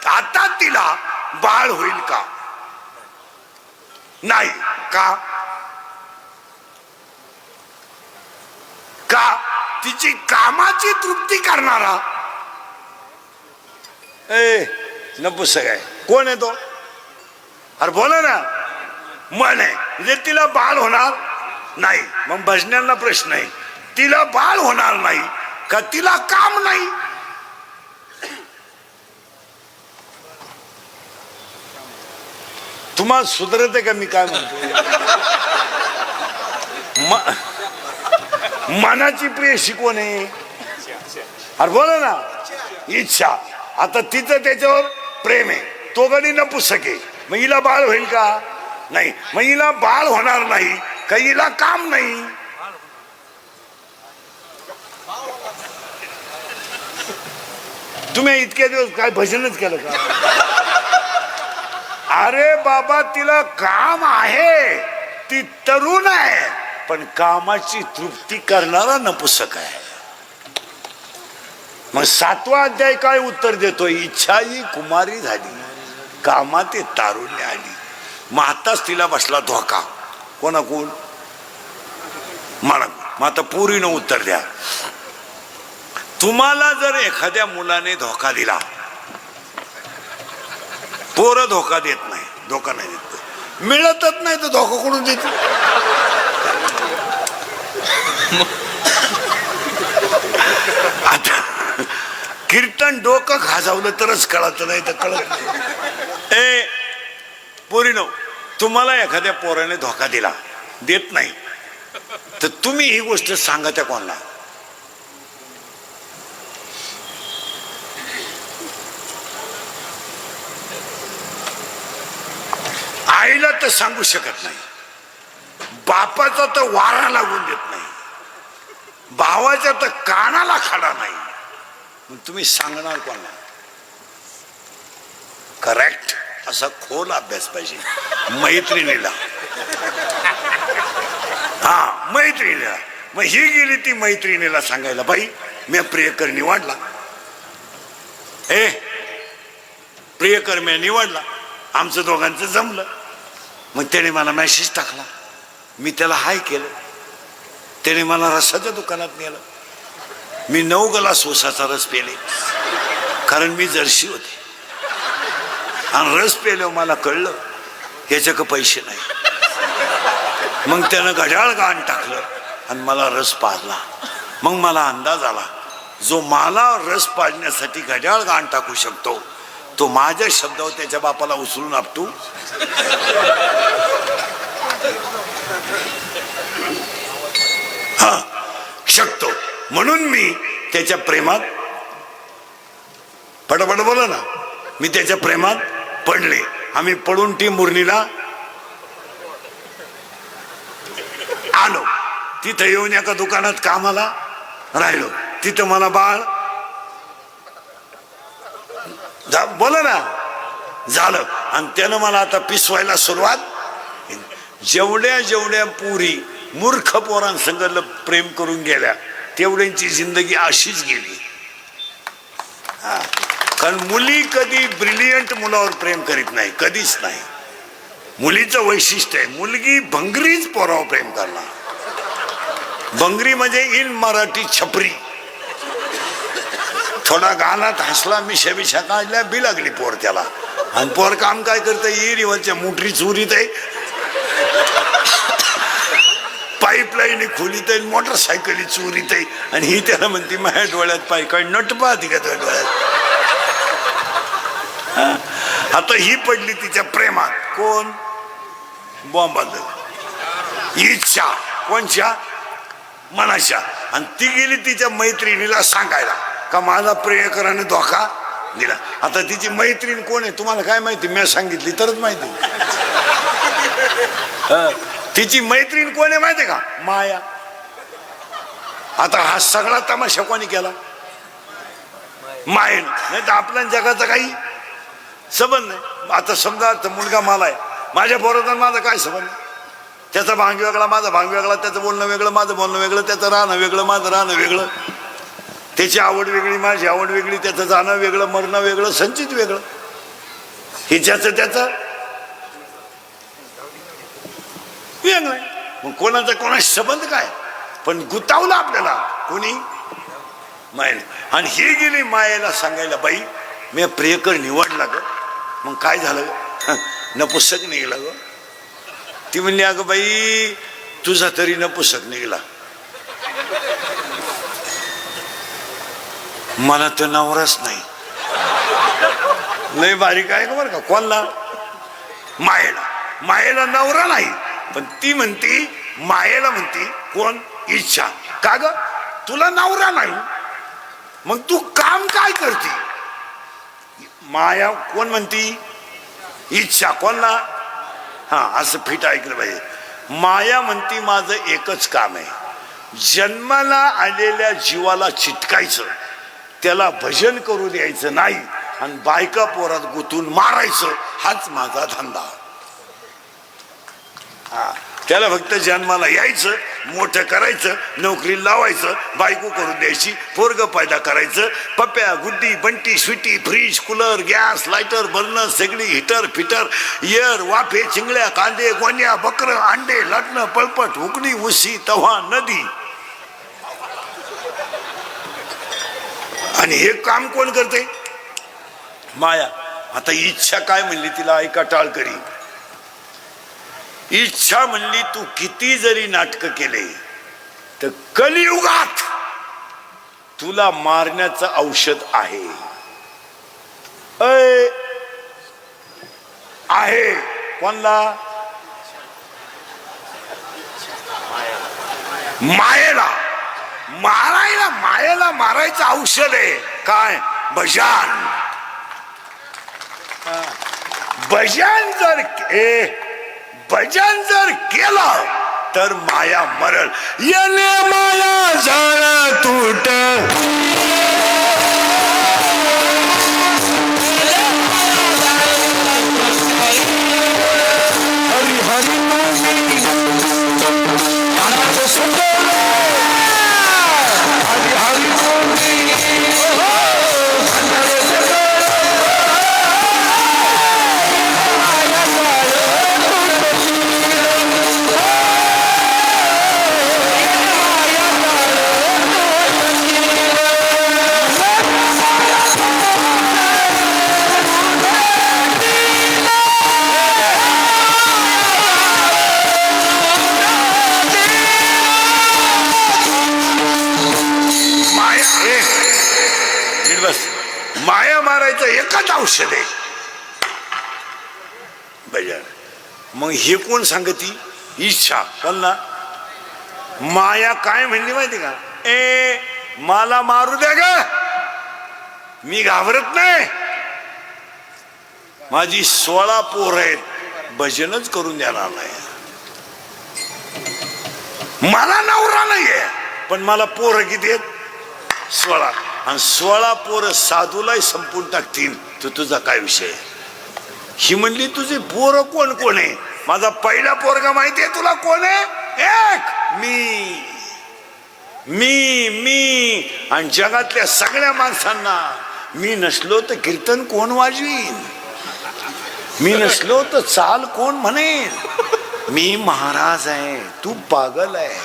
Speaker 1: आता तिला बाळ होईल का? नाही. का? तिची कामाची तृप्ती करणारा नपुसक आहे. कोण आहे तो? अरे बोला ना. मन आहे म्हणजे तिला बाळ होणार नाही. मग भजन्यांना प्रश्न आहे, तिला बाळ होणार नाही का तिला काम नाही? तुम्हाला सुधरत आहे का मी काय म्हणतो? मनाची प्रेयसी कोण आहे? अरे बोला ना. इच्छा. आता तिचं त्याच्यावर प्रेम आहे. तो गडी नपुसक आहे. मग हिला बाळ होईल का? नाही. मग हिला बाळ होणार नाही का हिला काम नाही? तुम्ही इतके दिवस काय भजनच केलं का? अरे बाबा तिला काम आहे. ती तरुण आहे पण कामाची तृप्ती करणारा नपुसक आहे. मग 7वा अध्याय काय उत्तर देतोय? इच्छा ही कुमारी झाली, कामात तारुण्य आली. मग आताच तिला बसला धोका. कोण? मला. मग आता पुरीनं उत्तर द्या. तुम्हाला जर एखाद्या मुलाने धोका दिला, पोरं धोका देत नाही. धोका नाही देत. मिळतच नाही तर धोका कोणून देते? आता कीर्तन डोकं खाजावलं तरच कळत नाही तर कळत नाही. पोरीनो, तुम्हाला एखाद्या पोराने धोका दिला, देत नाही, तर तुम्ही ही गोष्ट सांगा त्या कोणाला? आईला तर सांगू शकत नाही, बापाचा तर वारा लागून देत नाही. भावाच्या तर कानाला खडा नाही, मग तुम्ही सांगणार कोणाला? करेक्ट, असा खोल अभ्यास पाहिजे. मैत्रिणीला, हा मैत्रिणीला. मग ही गेली ती मैत्रिणीला सांगायला, बाई मी प्रियकर निवडला, प्रियकर मी निवडला, आमचं दोघांचं जमलं. मग त्याने मला मेसेज टाकला, मी त्याला हाय केलं, त्याने मला रसाच्या दुकानात नेलं, मी 9 ग्लास ऊसाचा रस पेले, कारण मी जर्शी होते. आणि रस पेल्यावर मला कळलं याच्याक पैसे नाही. मग त्यानं घड्याळ गाण टाकलं आणि मला रस पाजला. मग मला अंदाज आला, जो मला रस पाजण्यासाठी घड्याळ गाण टाकू शकतो तो माझ्या शब्दावर त्याच्या बापाला उचलून आपटू हा शकतो. म्हणून मी त्याच्या प्रेमात, पटापट बोला ना, मी त्याच्या प्रेमात पडले. आम्ही पडून टिंबुर्णीला आलो. तिथं येऊन एका दुकानात कामाला राहिलो. तिथं मला बाळ बोला ना झालं. आणि त्यानं मला आता पिसवायला सुरुवात. जेवढ्या जेवढ्या पुरी मूर्ख पोरांसंग प्रेम करून गेल्या तेवढ्यांची जिंदगी अशीच गेली. कारण मुली कधी ब्रिलियंट मुलावर प्रेम करीत नाही, कधीच नाही. मुलीचं वैशिष्ट्य आहे, मुलगी भंगरीच पोरावर प्रेम करणार. भंगरी म्हणजे इन मराठी छपरी. थोडा गाण्यात हसला, मिशा बिशा काढल्या, बी लागली पोर त्याला. आणि पोर काम काय करतं, इरीवरच्या मोटरी चोरीत आहे, पाईपलाईन खोलीत आहे, मोटरसायकली चोरीत आहे. आणि ही त्याला म्हणते माझ्या डोळ्यात पाय काय नट पाहते का तुझ्या डोळ्यात. आता ही पडली तिच्या प्रेमात. कोण? बॉम्बाद इच्छा. कोणच्या? मनाच्या. आणि ती गेली तिच्या मैत्रिणीला सांगायला का माझा प्रियकराने धोका दिला. आता तिची मैत्रीण कोण आहे तुम्हाला काय माहिती? मी सांगितली तरच माहिती. तिची मैत्रीण कोण आहे माहिती का? माया. आता हा सगळा तमाशा कोणी केला? मायेन. नाही तर आपल्या जगाचा काही संबंध नाही. आता समजा मुलगा मला आहे, माझ्या पोराचा माझा काय संबंध? त्याचा भांग वेगळा, माझा भांग वेगळा, त्याचं बोलणं वेगळं, माझं बोलणं वेगळं, त्याचं राहणं वेगळं, माझं राहणं वेगळं, त्याची आवड वेगळी, माझी आवड वेगळी, त्याचं जाणं वेगळं, मरणं वेगळं, संचित वेगळं. हे ज्याचं त्याचं वेगळं. मग कोणाचा कोणाशी संबंध काय? पण गुतावलं आपल्याला कोणी? मायेने. आणि ही गेली मायेला सांगायला, बाई मी प्रियकर निवडला ग. मग काय झालं? नपुसक निघाला ग. ती म्हणली, अगं बाई तुझा तरी नपुसक निघाला, मला तर नवराच नाही. लय बारीक आहे का बरं का. कोणला? मायेला. मायेला नवरा नाही, पण ती म्हणती, मायेला म्हणती कोण? इच्छा. का ग तुला नवरा नाही, मग तू काम काय करते? माया कोण म्हणती? इच्छा. कोणला? हा असं फिट ऐकलं पाहिजे. माया म्हणती माझं एकच काम आहे, जन्माला आलेल्या जीवाला चिटकायचं, त्याला भजन करू द्यायचं नाही आणि बायका पोरात गुंतून मारायचं, हाच माझा धंदा. हा त्याला फक्त जन्माला यायचं, मोठं करायचं, नोकरी लावायचं, बायको करून द्यायची, पोरग पैदा करायचं, Pappya Guddi Bunty Sweety fridge cooler gas lighter burner सगळी हिटर फिटर एअर वाफे चिंगळ्या कांदे गोण्या बकरं अंडे लटणं पळपट उकडी उशी तव्हा नदी. आणि हे काम कोण करते? माया. आता इच्छा काय म्हणली तिला ऐका टाळकरी. इच्छा म्हणली तू किती जरी नाटक केले तर कलियुगात तुला मारण्याचं औषध आहे. आहे. कोणला? मायेला. मारायला, मायेला मारायचं औषध आहे. काय? भजन. भजन जर केलं तर माया मरल. येणे माया झाड तुट हरी हरी माया मारायचं एकच औषध आहे बजा. मग हे कोण सांगती? इच्छा. पण ना माया काय म्हणली माहिती का? मला मारू द्या ग, मी घाबरत नाही. माझी 16 पोर आहेत, भजनच करून देणार नाही. मला नवरा नाहीये, पण मला पोर किती आहेत? 16. आणि 16 पोरं साधूलाही संपून टाकतील. तुझा काय विषय? ही म्हणली तुझे पोरं कोण कोण आहे? माझा पहिला पोरगा माहितीये तुला कोण आहे? एक मी मी मी आणि जगातल्या सगळ्या माणसांना मी नसलो तर कीर्तन कोण वाजवीन? मी नसलो तर चाल कोण म्हणेन? मी महाराज आहे, तू पागल आहे.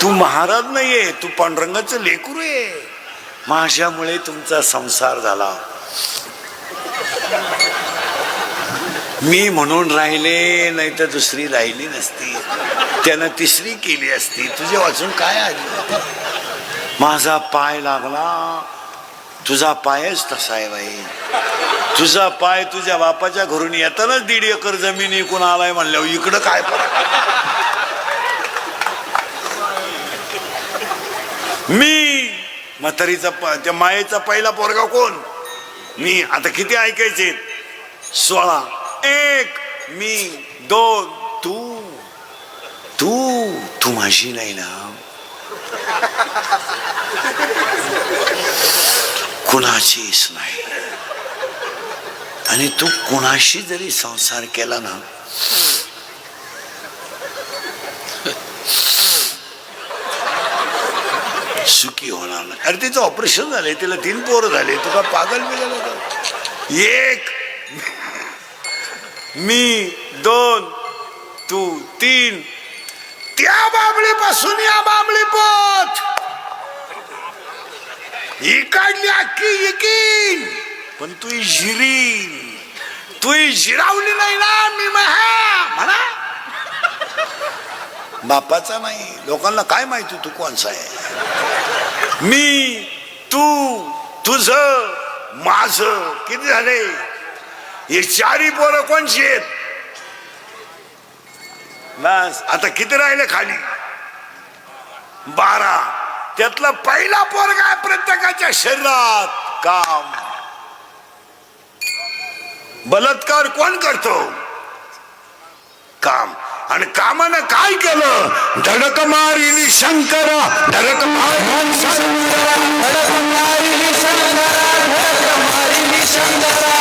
Speaker 1: तू महाराज नाहीये, तू पांडुरंगाचं लेकरू आहे. माझ्यामुळे तुमचा संसार झाला. मी म्हणून राहिले, नाही तर दुसरी राहिली नसती, त्यानं तिसरी केली असती. तुझे वाचून काय आली? माझा पाय लागला, तुझा पायच तसा आहे बाई. तुझा पाय तुझ्या बापाच्या घरून येतानाच 1.5 एकर जमीन इकून आलाय म्हणल्यावर इकडं काय मी म्हातारीचा त्या मायेचा पहिला पोरगा कोण? मी. आता किती ऐकायचे? 16. 1 मी, 2 तू. तू तू माझी नाही ना, कुणाचीच नाही. आणि तू कुणाशी जरी संसार केला ना, सुखी होणार नाही. अरे तिचं ऑपरेशन झालंय, तिला 3 पोरं झाले. तू का पागल बिगल का? 1 मी, 2 तू, 3 त्या बाबळीपासून या बाबळी पोच ही काढली अख्खी यकीन. पण तू जिरी, तू जिरावली नाही ना. मी म्हणा बापाचा नाही. लोकांना काय माहिती तू कोणचा आहे? मी, तू, तुझ, माझ किती झाले? हे 4 पोरं कोणची आहेत? बस. आता किती राहिले खाली? 12. त्यातला पहिला पोरगा प्रत्येकाच्या शरीरात काम. बलात्कार कोण करतो? काम. आणि कामानं काय केलं? धडक मारिली शंकरा, धडक मारिली शंकरा, धडक मारिली शंकरा, धडक मारिली शंकरा.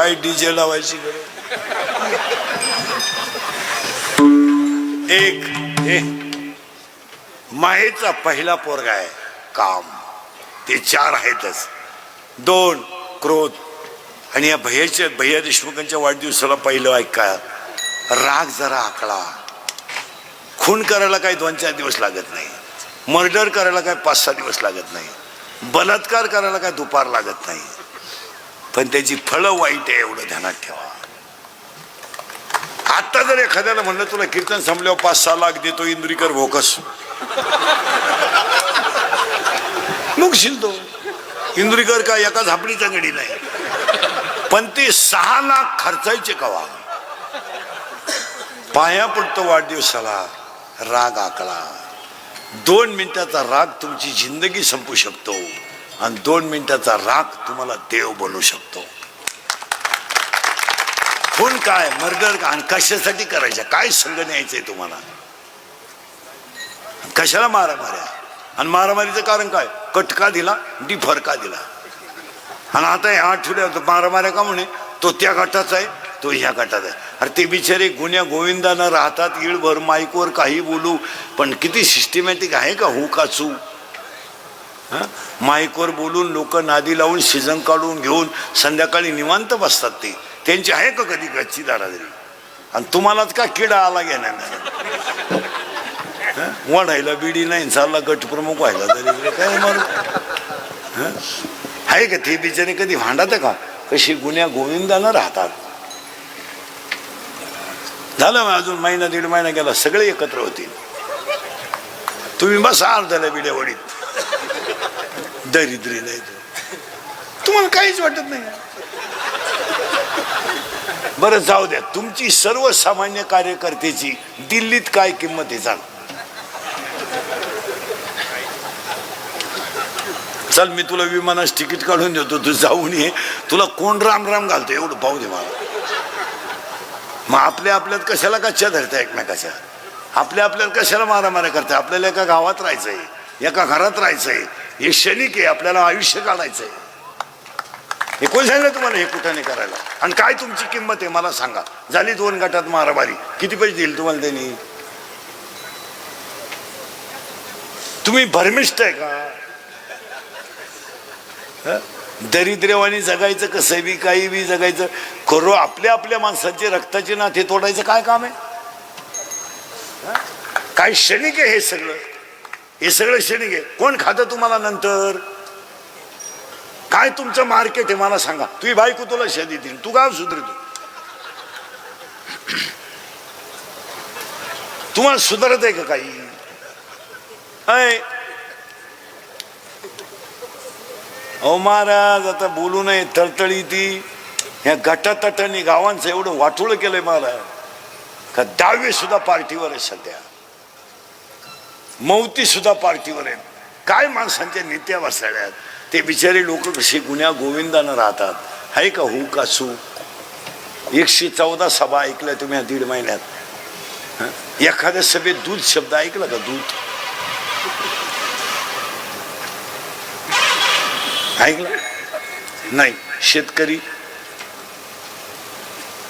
Speaker 1: काय डीजे लावायची गरज. मायेचा पहिला पोरगा आहे काम, ते 4 आहेतच. 2 क्रोध. आणि या भैया देशमुखांच्या वाढदिवसाला पहिलं ऐका, राग जरा आकळा. खून करायला काही 2-4 दिवस लागत नाही, मर्डर करायला काय 5-6 दिवस लागत नाही, बलात्कार करायला काय दुपार लागत नाही, पण त्याची फळं वाईट आहे एवढं ध्यानात ठेवा. आता जर एखाद्याला म्हणलं तुला कीर्तन संपल्यावर 5-6 लाख देतो इंद्रिकर भोकस, मुगशील तो. इंद्रिकर का एका झापडीचा गडी नाही, पण ते 6 लाख खर्चायचे कवा. पाया पडतो वाढदिवसाला, राग आकळा. 2 मिनिटाचा राग तुमची जिंदगी संपू शकतो आणि 2 मिनिटाचा राग तुम्हाला देव बनवू शकतो. खून काय, मर्डर का, आणि कशासाठी करायच्या, काय संग न्यायचंय तुम्हाला, कशाला मारामाऱ्या. आणि मारामारीचं कारण काय, कटका दिला, डिफर का दिला. आणि आता ह्या आठवड्यात मारामाऱ्या का म्हणे, तो त्या गटाचा आहे, तो ह्या गटात आहे. अरे ते बिचारे गुन्ह्या गोविंदानं राहतात, इळभर माईकवर काही बोलू, पण किती सिस्टमॅटिक आहे का हो का चू. माईकवर बोलून लोक नादी लावून सीझन काढून घेऊन संध्याकाळी निवांत बसतात. ते त्यांची आहे का कधी गच्ची दारादरी. आणि तुम्हालाच का किडा आला घेण्या वाढायला बिडी नाही, चालला गट प्रमुख व्हायला तरी काय मारू. आहे का ते बिचारे कधी भांडत का, कशी गुन्ह्या गोविंदानं राहतात. झालं मग अजून 1-1.5 महिना गेला, सगळे एकत्र होतील. तुम्ही बसा अर्ध्याला बिड्या वडीत, दरिद्री नाही तुम्हाला काहीच वाटत नाही. बरं जाऊ द्या, तुमची सर्वसामान्य कार्यकर्त्याची दिल्लीत काय किंमत आहे सांग. चल मी तुला विमानास तिकीट काढून देतो, तू जाऊन ये. तुला कोण राम राम घालतो एवढं पाहू दे मला. मग आपल्यात कशाला कच्च्या धरत्या एकमेकाच्या, आपल्यात कशाला मारामाऱ्या करताय. आपल्याला एका गावात राहायचंय, एका घरात राहायचंय, हे क्षणिक आहे, आपल्याला आयुष्य काढायचंय. हे कोण सांगितलं तुम्हाला हे कुठं नाही करायला. आणि काय तुमची किंमत आहे मला सांगा. झाली 2 गटात मारामारी, किती पैसे देईल तुम्हाला त्यांनी. तुम्ही भरमिष्ट आहे का. दरिद्रवाणी जगायचं, कसं बी काही बी जगायचं. खरं आपल्या माणसाचे रक्ताचे नाते तोडायचं काय काम आहे. काय क्षणिक आहे हे सगळं, हे सगळं क्षणिक आहे. कोण खातं तुम्हाला नंतर. काय तुमचं मार्केट आहे मला सांगा. तुझी बायको तुला शेती देईल, तू गाव सुधरतो. तुम्हाला सुधारत आहे का काही. अहो महाराज आता बोलू नये, तळतळी ती ह्या गटातटाने गावांचं एवढं वाटोळ केलंय महाराज का. 10वे सुद्धा पार्टीवर आहे सध्या, मौती सुद्धा पार्टीवर आहेत. काय माणसांच्या नित्या बसल्यात. ते बिचारे लोक कसे गुन्ह्या गोविंदानं राहतात. आहे का हो का सू. 114 सभा ऐकल्या तुम्ही 1.5 महिन्यात. एखाद्या सभेत दूध शब्द ऐकला का. दूध ऐकलं नाही. शेतकरी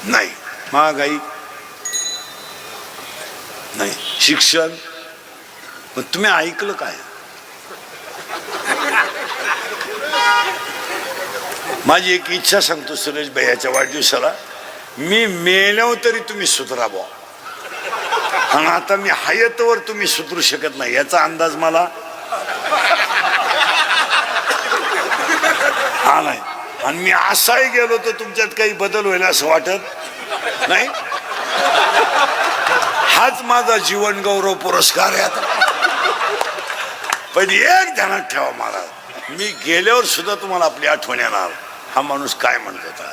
Speaker 1: नाही, महागाई नाही, शिक्षण. पण तुम्ही ऐकलं काय. माझी एक इच्छा सांगतो सुरेश भैयाच्या वाढदिवसाला, मी मेल्यावर तरी तुम्ही सुधरा बुवा. आणि आता मी हयतवर तुम्ही सुधरू शकत नाही याचा अंदाज मला आलाय. आणि मी असाही गेलो तर तुमच्यात काही बदल होईल असं वाटत नाही. हाच माझा जीवन गौरव पुरस्कार आहे आता. पण एक ध्यानात ठेवा मला, मी गेल्यावर सुद्धा तुम्हाला आपली आठवण येणार. हा माणूस काय म्हणत होता.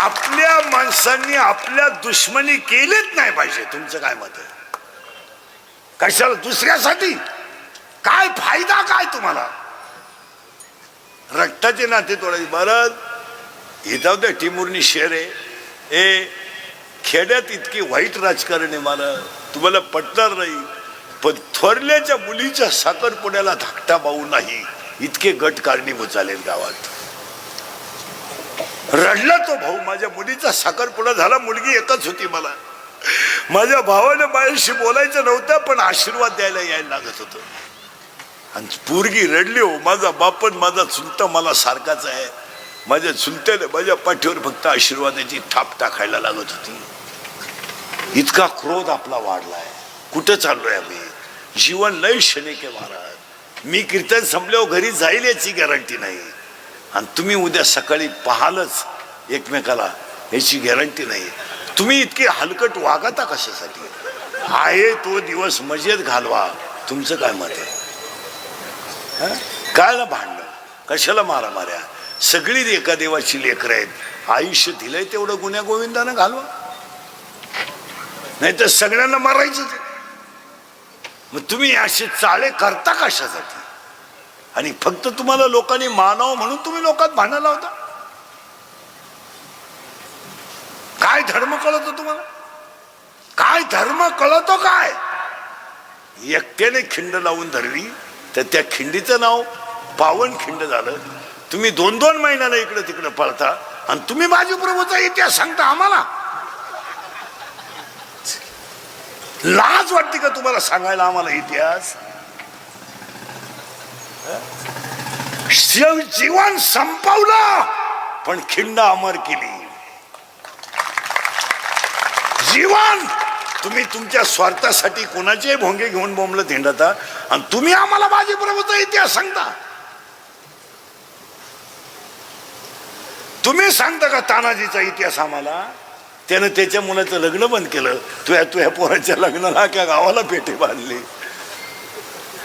Speaker 1: आपल्या माणसांनी आपल्या दुश्मनी केलीच नाही पाहिजे. तुमचं काय मत आहे. कशाला दुसऱ्यासाठी काय फायदा काय तुम्हाला. रक्ताचे नाते तोडायचे. बरं इथं त्या टिमुरनी शेर आहे. ए खेड्यात इतकी वाईट राजकारण आहे मला तुम्हाला पटणार नाही. पण थोरल्याच्या मुलीच्या साखरपुड्याला धाकटा भाऊ नाही इतके गट कारणीभूत झालेत गावात. रडला तो भाऊ. माझ्या मुलीचा साखरपुडा झाला, मुलगी एकच होती मला. माझ्या भावाने माझ्याशी बोलायचं नव्हतं, पण आशीर्वाद द्यायला यायला लागत होतं. आणि पोरगी रडली हो. माझा बापन माझा चुलता मला सारखाच आहे. माझ्या चुलत्याने माझ्या पाठीवर फक्त आशीर्वादाची थाप टाकायला लागत होती. इतका क्रोध आपला वाढलाय. कुठं चाललोय आम्ही? जीवन लय क्षणिक आहे महाराज. मी कीर्तन संपल्यावर घरी जाईल याची गॅरंटी नाही, आणि तुम्ही उद्या सकाळी पाहालच एकमेकाला याची गॅरंटी नाही. तुम्ही इतके हलकट वागता कशासाठी? आहे तो दिवस मजेत घालवा. तुमचं काय मत आहे? काय ना भांडणं, कशाला मारामाऱ्या? सगळी एका देवाची लेकरं आहेत. आयुष्य दिलंय तेवढं गुन्ह्या गोविंदानं घालवा, नाही तर सगळ्यांना मारायचं. मग तुम्ही असे चाळे करता कशासाठी? आणि फक्त तुम्हाला लोकांनी मानावं म्हणून तुम्ही लोकात भांडण लावता. काय धर्म कळतो तुम्हाला? काय धर्म कळतो? काय एकट्याने खिंड लावून धरली तर त्या खिंडीचं नाव पावन खिंड झालं. तुम्ही 2-2 महिन्याला इकडे तिकडे पळता, आणि तुम्ही बाजीप्रभूचा इतिहास सांगता आम्हाला. लाज वाटते का तुम्हाला सांगायला आम्हाला इतिहास? जीवन संपवलं पण खिंड अमर केली. जीवन तुम्ही तुमच्या स्वार्थासाठी कोणाचे भोंगे घेऊन बोंबलत हिंडता, आणि तुम्ही आम्हाला बाजीप्रभूचा इतिहास सांगता. तुम्ही सांगता का तानाजीचा इतिहास आम्हाला? त्यानं त्याच्या मुलाचं लग्न बंद केलं. तुझ्या पोराच्या लग्नाला क्या गावाला पेटे बांधले.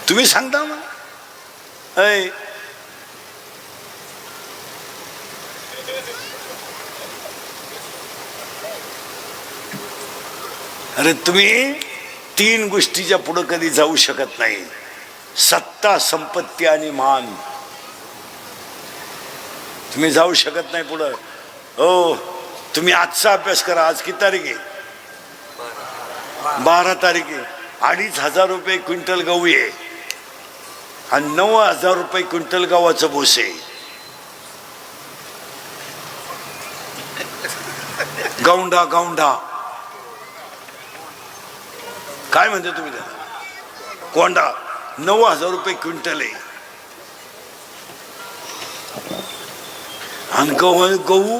Speaker 1: तुम्ही सांगता आम्हाला? अरे तुम्ही 3 गोष्टीच्या पुढे कधी जाऊ शकत नाही: सत्ता, संपत्ती आणि मान. तुम्ही जाऊ शकत नाही पुढं. हो, तुम्ही आजचा अभ्यास करा. आज किती तारीख आहे? 12 तारीख आहे. 2,500 रुपये क्विंटल गहू आहे, आणि 9,000 रुपये क्विंटल गव्हाचं भोस आहे. गौंडा गौंडा काय म्हणते तुम्ही त्याला? कोंडा 9,000 रुपये क्विंटल आहे. आणि गहू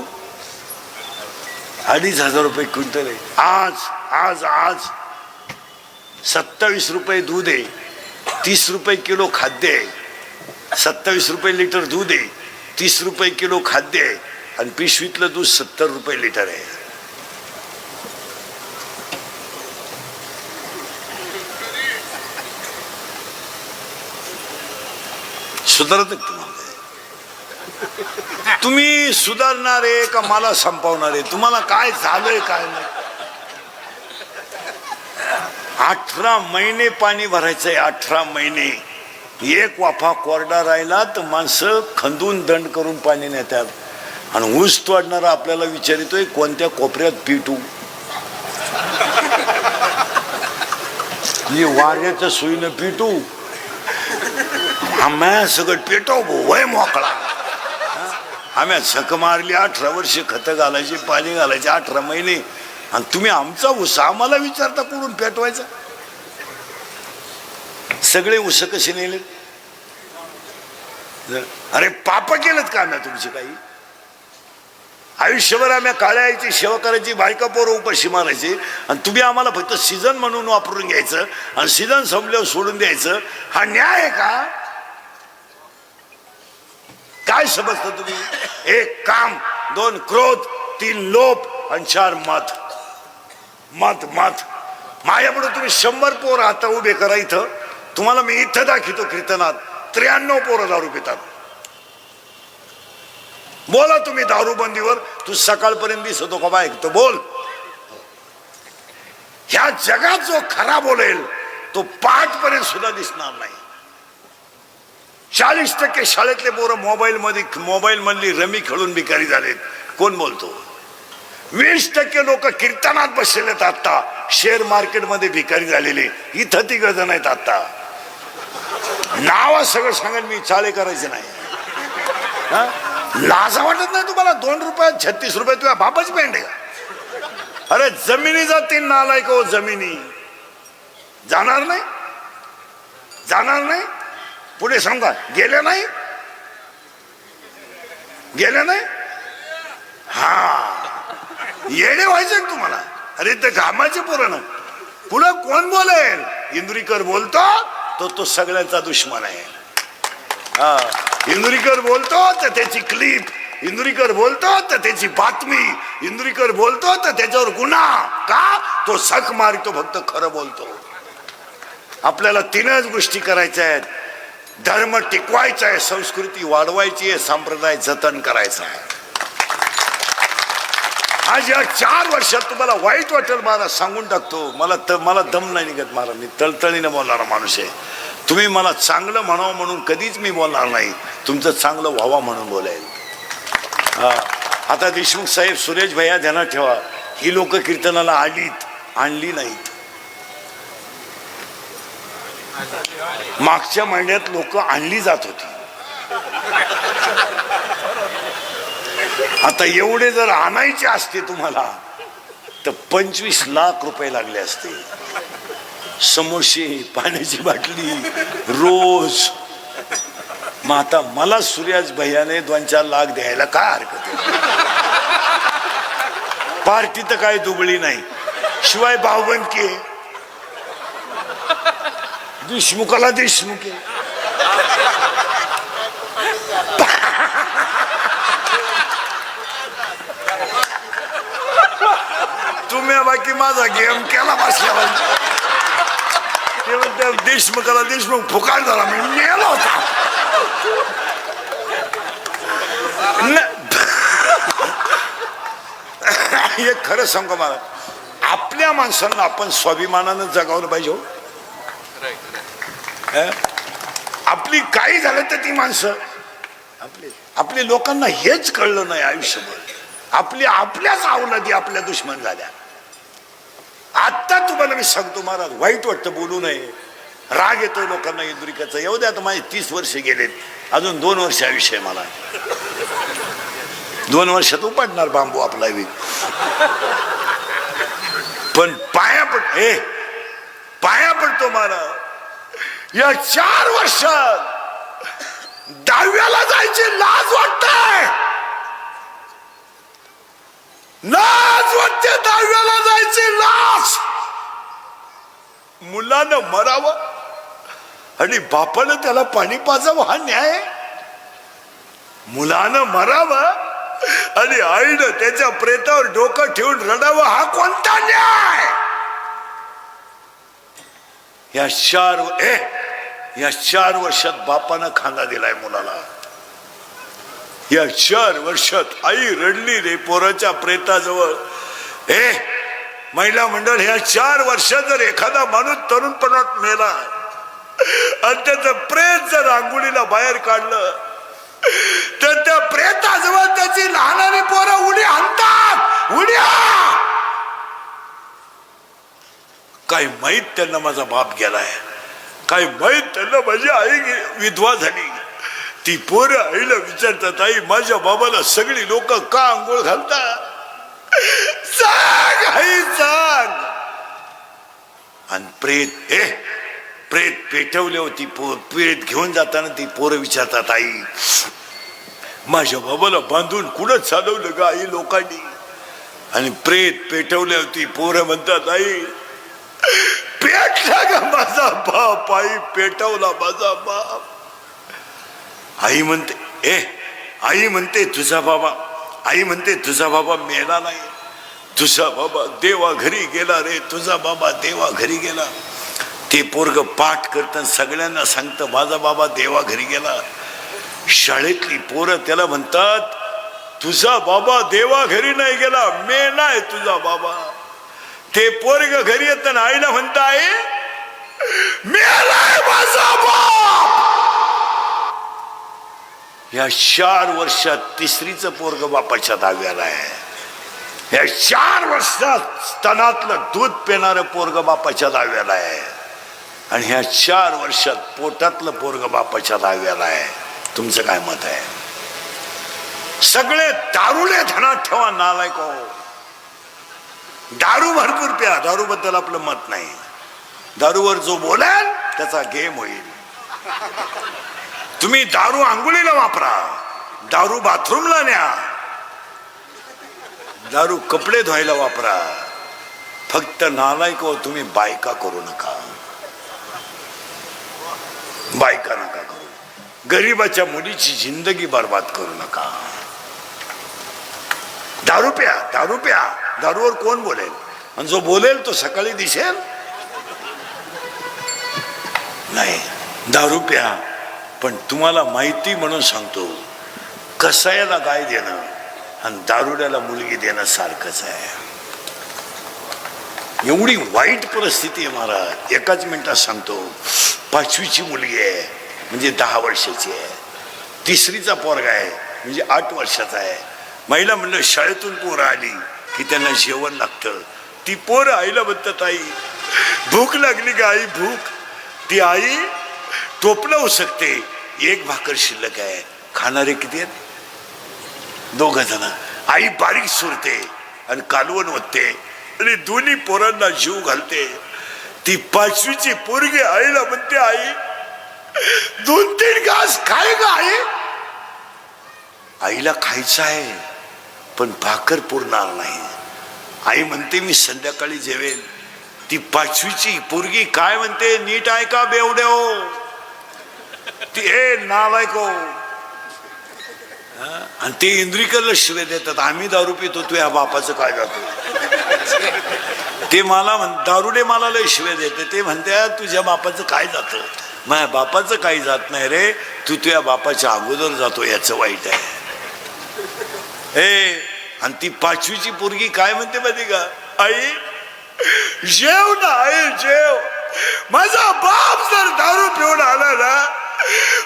Speaker 1: 2,500 रुपये क्विंटल आहे. आज 27 रुपये दूध आहे, 30 रुपये किलो खाद्य आहे. 27 रुपये लिटर दूध आहे, 30 रुपये किलो खाद्य आहे, आणि पिशवीतलं दूध 70 रुपये लिटर आहे. सुधारत तुम्हाला? तुम्ही सुधारणारे का मला संपवणारे? तुम्हाला काय झालंय काय नाही? 18 महिने पाणी भरायचंय. 18 महिने. एक वाफा कोरडा राहिला तर माणसं खंदून दंड करून पाणी नेतात. आणि ऊस तोडणारा आपल्याला विचारितोय कोणत्या कोपऱ्यात पिटू. वाऱ्याच्या सुईनं पिटू. आम्हा सगळं पेटव वय मोकळा. आम्ही सक मारली. 18 वर्ष खतं घालायची, पाणी घालायचे. 18 महिने. आणि तुम्ही आमचा ऊस आम्हाला विचारता कुठून पेटवायचा? सगळे ऊस कसे नेले? अरे पाप केलं का आम्ही तुमची काही? आयुष्यभर आम्ही काळ्या आईची सेवा करायची, बायका पोरं उपाशी मारायची, आणि तुम्ही आम्हाला फक्त सीझन म्हणून वापरून घ्यायचं, आणि सीझन संपल्यावर सोडून द्यायचं. हा न्याय आहे का? काय समजता तुम्ही? 1 काम, 2 क्रोध, 3 लोभ, आणि 4 मत. मत मत माझ्यापुढे तुम्ही 100 पोरं आता उभे करा. इथं तुम्हाला मी इथं दाखवतो कीर्तनात 93 पोरं दारू पितात. बोला तुम्ही दारूबंदीवर. तू सकाळपर्यंत दिसतो का बाय? तो बोल. ह्या जगात जो खरा बोलेल तो पाठपर्यंत सुद्धा दिसणार नाही. 40% शाळेतले पोरं मोबाईल मधली रमी खेळून भिकारी झालेत. कोण बोलतो? 20% लोक कीर्तनात बसलेत. आता शेअर मार्केटमध्ये भिकारी झालेले. इथं 3 जण आहेत. आता नाव सगळं सांगेल मी, चाळे करायचे नाही. लाज वाटत नाही तुम्हाला? 2 रुपयात 36 रुपये तुझ्या बापाची पेंड आहे का? अरे जमिनी जातील नालायक हो, जमिनी जाणार नाही, जाणार नाही. पुढे सांगा, गेले नाही, गेले नाही. हा, येडे व्हायचे तुम्हाला. अरे ते घामाचे पुरण पुढं कोण बोलेल? इंदुरीकर बोलतो तो सगळ्यांचा दुश्मन आहे. हा, इंदुरीकर बोलतो तर त्याची क्लिप, इंदुरीकर बोलतो तर त्याची बातमी, इंदुरीकर बोलतो तर त्याच्यावर गुन्हा. का? तो सक मारतो, फक्त खरं बोलतो. आपल्याला 3च गोष्टी करायच्या आहेत. धर्म टिकवायचा आहे, संस्कृती वाढवायची आहे, संप्रदाय जतन करायचा आहे. आज या 4 वर्षात तुम्हाला वाईट वाटेल महाराज, सांगून टाकतो. मला दम नाही निघत महाराज, मी तळतळीने बोलणारा माणूस आहे. तुम्ही मला चांगलं म्हणावं म्हणून कधीच मी बोलणार नाही, तुमचं चांगलं व्हावं म्हणून बोलायला. हा, आता देशमुख साहेब, सुरेश भैया ध्यानात ठेवा, ही लोक कीर्तनाला आणली नाहीत. मागच्या महिन्यात लोक आणली जात होती. आता एवढे जर आणायचे असते तुम्हाला तर 25 लाख रुपये लागले असते. समोसे, पाण्याची बाटली रोज. मग आता मला सूर्याज भैयाने 2-4 लाख द्यायला काय हरकत आहे? पार्टी तर काय दुबळी नाही, शिवाय भावबंदकी आहे. देशमुखाला देशमुख आहे. तुम्ही बाकी माझा गेम केला बसल्या. ते म्हणते देशमुखाला देशमुख फुकाट झाला, मी मेला होता. हे खरं सांगू मला, आपल्या माणसांना आपण स्वाभिमानानं जगावलं पाहिजे. आपली काही झालं तर ती माणसं आपली लोकांना हेच कळलं नाही आयुष्यभर. आपल्याच अवलादी आपल्या दुश्मन झाल्या. आता तुम्हाला मी सांगतो महाराज, वाईट वाटतं बोलू नये, राग येतो लोकांना इंदुरीकाचा. येऊ द्या, आता माझे 30 वर्ष गेलेत, अजून 2 वर्ष आयुष्य आहे मला. 2 वर्षात उपडणार बांबू आपला बी. पण पाया पडतो महाराज, या 4 वर्षात 10व्याला जायची लाज वाटते. लाज वाटते 10व्याला जायची लाज. मुलानं मरावं आणि बापानं त्याला पाणी पाजावं, हा न्याय? मुलानं मरावं आणि आईनं त्याच्या प्रेतावर डोकं ठेवून रडावं, हा कोणता न्याय? या 4 वर्षात बापानं खांदा दिलाय मुलाला. या 4 वर्षात आई रडली रे पोराच्या प्रेताजवळ. महिला मंडळ, ह्या 4 वर्षात जर एखादा माणूस तरुणपणात मेला आणि त्याचं प्रेत जर रांगोळीला बाहेर काढलं तर त्या प्रेताजवळ त्याची लहानारी पोरं उडी आणतात. उड्या काय माहित त्यांना माझा बाप गेलाय, काय माहित त्यांना माझी आई विधवा झाली. ती पोरं आईला विचारतात, आई माझ्या बाबाला सगळी लोक का आंघोळ घालतात? सांग आई सांग. आणि प्रेत पेटवले होती, प्रेत घेऊन जाताना ती पोरं विचारतात, आई माझ्या बाबाला बांधून कुठं चालवलं ग आई लोकांनी? आणि प्रेत पेटवले होती, पोरं म्हणतात, आई पेटला ग माझा बाप, आई पेटवला माझा बाप. आई म्हणते तुझा बाबा मेला नाही, तुझा बाबा देवा घरी गेला रे, तुझा बाबा देवा घरी गेला. ते पोरग पाठ करत सगळ्यांना सांगतं माझा बाबा देवा घरी गेला. शाळेतली पोरं त्याला म्हणतात तुझा बाबा देवा घरी नाही गेला, मेलाय तुझा बाबा. ते पोरग घरी येताना आईला म्हणताय मेलाय माझा बाप. या 4 वर्षात 3रीचं पोरग बापाच्या दाव्याला आहे. या 4 वर्षात स्तनातलं दूध पिणारं पोरग बापाच्या दाव्याला आहे. आणि ह्या 4 वर्षात पोटातलं पोरग बापाच्या दाव्याला आहे. तुमचं काय मत आहे? सगळे दारुले धनात ठेवा नालायक हो. दारू भरपूर प्या, दारू बद्दल आपलं मत नाही. दारूवर जो बोलाल त्याचा गेम होईल. तुम्ही दारू आंघोळीला वापरा, दारू बाथरूमला न्या, दारू कपडे धुवायला वापरा. फक्त नालायक हो तुम्ही बायका करू नका, बायका नका करू. गरीबाच्या मुलीची जिंदगी बर्बाद करू नका. दारू प्या, दारू प्या. दारूवर कोण बोलेल? आणि जो बोलेल तो सकाळी दिसेल नाही. दारू प्या, पण तुम्हाला माहिती म्हणून सांगतो, कसायाला गाय देणं आणि दारुड्याला मुलगी देणं सारखंच आहे. एवढी वाईट परिस्थिती आहे महाराज. एकाच मिनिटात सांगतो. 5वीची मुलगी आहे म्हणजे 10 वर्षाची आहे. 3रीचा पोरगा आहे म्हणजे 8 वर्षाचा आहे. महिला म्हणलं शाळेतून पोरं आली की त्यांना जेवण लागतं. ती पोरं आईला म्हणतात, आई भूक लागली का आई भूक. ती आई टोपलं उसकते, 1 भाकर शिल्लक आहे. खाणारे किती आहेत? 2 जण. आई बारीक सुरते आणि कालवण ओतते आणि दोन्ही पोरांना जीव घालते. ती 5वीची पोरगी आईला म्हणते, आई 2-3 घास खाय का आई. आईला खायचं आहे पण भाकर पुरणार नाही. आई म्हणते मी संध्याकाळी जेवेल. ती 5वीची पोरगी काय म्हणते, नीट आहे का बेवडे हो. ती ए नालायक हो. आणि ते इंद्रिकरला शिवे देतात, आम्ही दारू पितो, तू या बापाचं काय जातो. ते मला दारुडे मला लय शिवे देते. ते म्हणते तुझ्या बापाचं काय जातं. माझ्या बापाचं काही जात नाही रे, तू तुझ्या बापाच्या अगोदर जातो, याचं वाईट आहे. आणि ती 5वीची पोरगी काय म्हणते माहिती का, आई जेव ना आई जेव. माझा बाप जर दारू पिऊन आला ना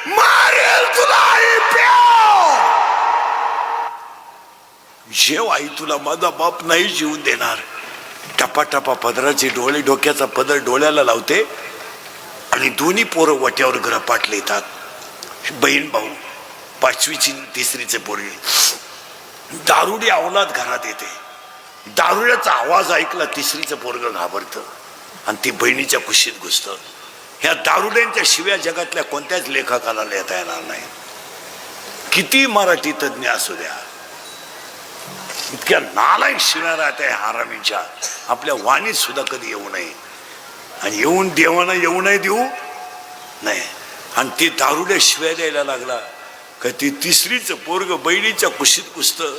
Speaker 1: मारेल तुला. आई प्याव जेव आई, तुला माझा बाप नाही जीवन देणार. टपाटपा पदराचे डोळे, डोक्याचा पदर डोळ्याला लावते आणि दोन्ही पोरं वट्यावर ग्रपाटले येतात. बहीण भाऊ, 5वीची 3रीचे पोरगे. दारुडी अवलाद घरात येते. दारुड्याचा आवाज ऐकला 3रीचं पोरग घाबरतं आणि ती बहिणीच्या कुशीत घुसतं. ह्या दारुड्यांच्या शिव्या जगातल्या कोणत्याच लेखकाला लिहिता येणार नाही. किती मराठी तज्ञ असू द्या, इतक्या नालायक शिव्या राहत्या हारामीच्या आपल्या वाणीत सुद्धा कधी येऊ नये. आणि येऊन देवानं येऊ नये देऊ नाही. आणि ते दारुड्या शिव्या द्यायला लागला का ती 3रीचं पोरग बहिणीच्या कुशीत घुसतं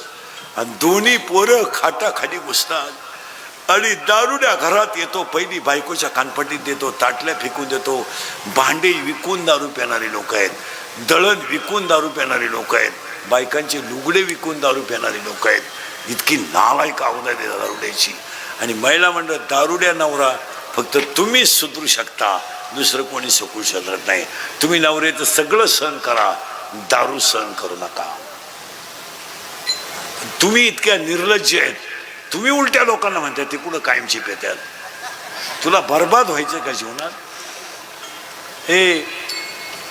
Speaker 1: आणि दोन्ही पोरं खाटाखाली घुसतात आणि दारुड्या घरात येतो. पहिली बायकोच्या कानपट्टीत देतो, ताटल्या फेकून देतो. भांडे विकून दारू पिणारी लोक आहेत, दळण विकून दारू पिणारी लोक आहेत, बायकांचे लुगडे विकून दारू पिणारी लोक आहेत. इतकी नालायक अवधा दे दारुड्याची. आणि महिला मंडळ दारुड्या नवरा फक्त तुम्हीच सुधरू शकता, दुसरं कोणी सुकू शकत नाही. तुम्ही नवऱ्याचं सगळं सहन करा, दारू सहन करू नका. तुम्ही इतक्या निर्लज्ज आहेत. तुम्ही उलट्या लोकांना म्हणता ते कुठं कायमची पेत्यात. तुला बर्बाद व्हायचं का जीवनात.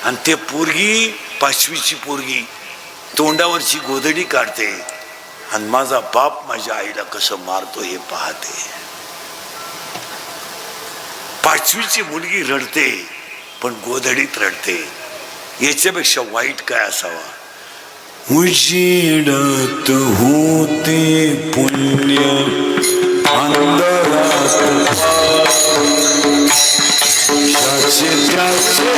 Speaker 1: आणि ते पोरगी 5वीची पोरगी तोंडावरची गोधडी काढते आणि माझा बाप माझ्या आईला कसं मारतो हे पाहते. 5वीची मुलगी रडते पण गोधडीत रडते. याच्यापेक्षा वाईट काय असावा. उजेडत होते पुण्य अंधारात ज्याचे त्याचे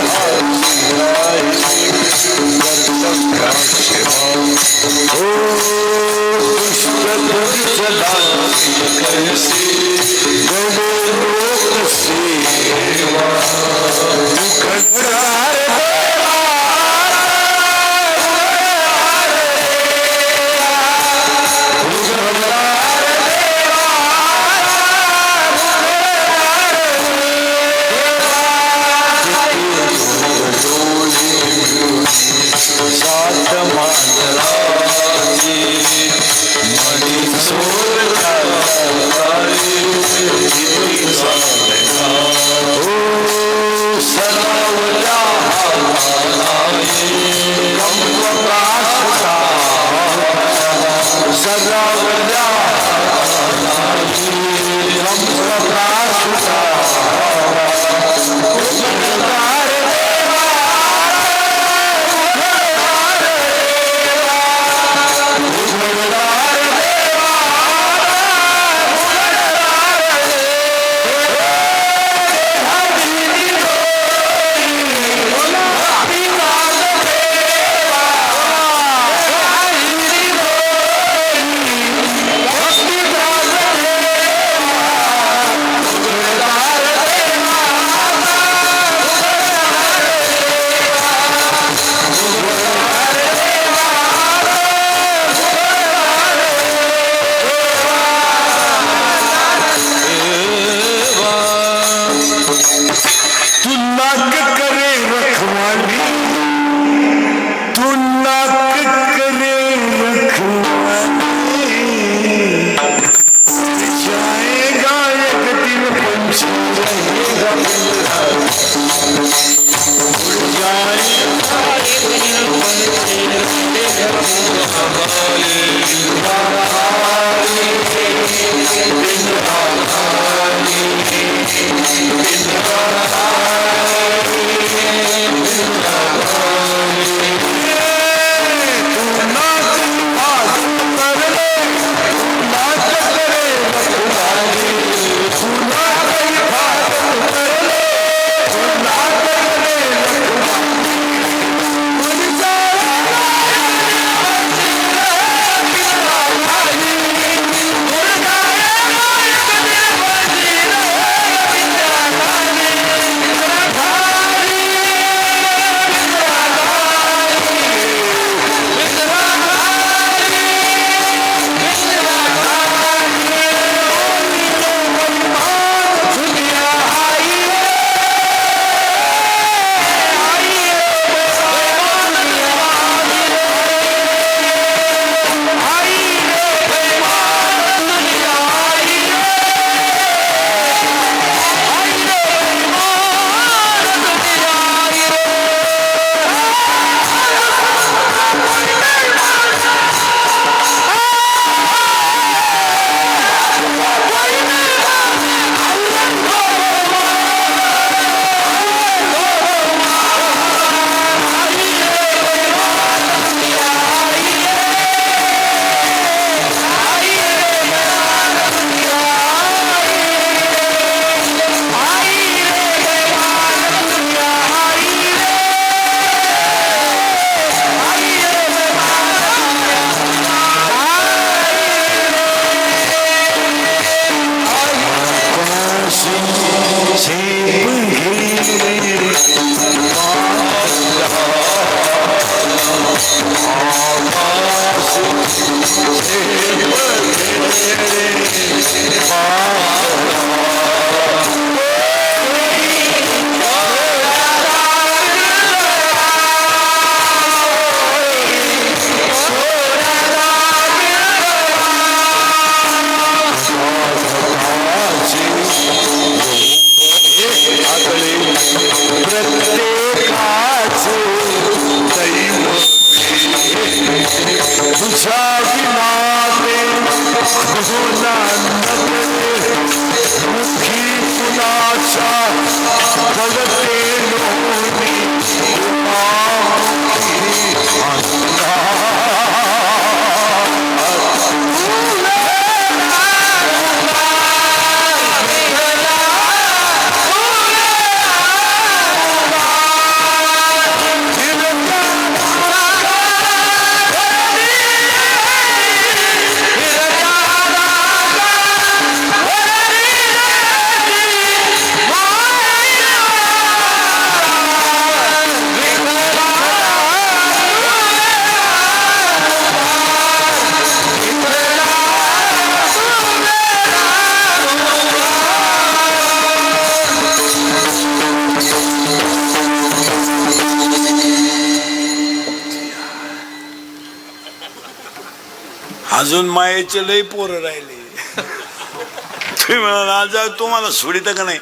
Speaker 1: अजून मायेचे लई पोरं राहिले. तुम्ही म्हणाला आज तुम्हाला सोडित का नाही.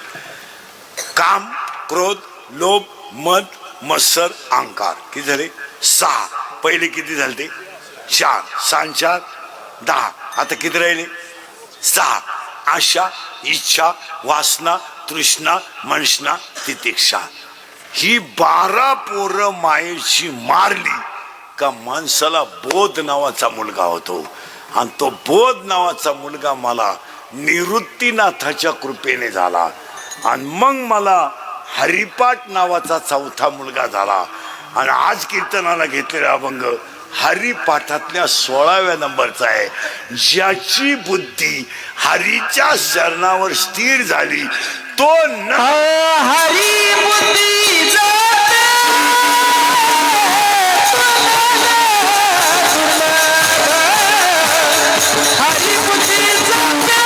Speaker 1: काम, क्रोध, लोभ, मद, मत्सर, अहंकार किती झाले 6. पहिले किती झाले ते 4. 6 4 10. आता किती राहिले 6. आशा, इच्छा, वासना, तृष्णा, मनष्णा, तितिक्षा. ही 12 पोरं मायेची मारली का माणसाला बोध नावाचा मुलगा होतो. आणि तो बोध नावाचा मुलगा मला निवृत्तीनाथाच्या कृपेने झाला. आणि मग मला हरिपाठ नावाचा 4था मुलगा झाला. आणि आज कीर्तनाला घेतलेला अभंग हरिपाठातल्या 16व्या नंबरचा आहे. ज्याची बुद्धी हरीच्या शरणावर स्थिर झाली तो न
Speaker 3: हरी बुद्धी जाते हरी बुद्धी जाते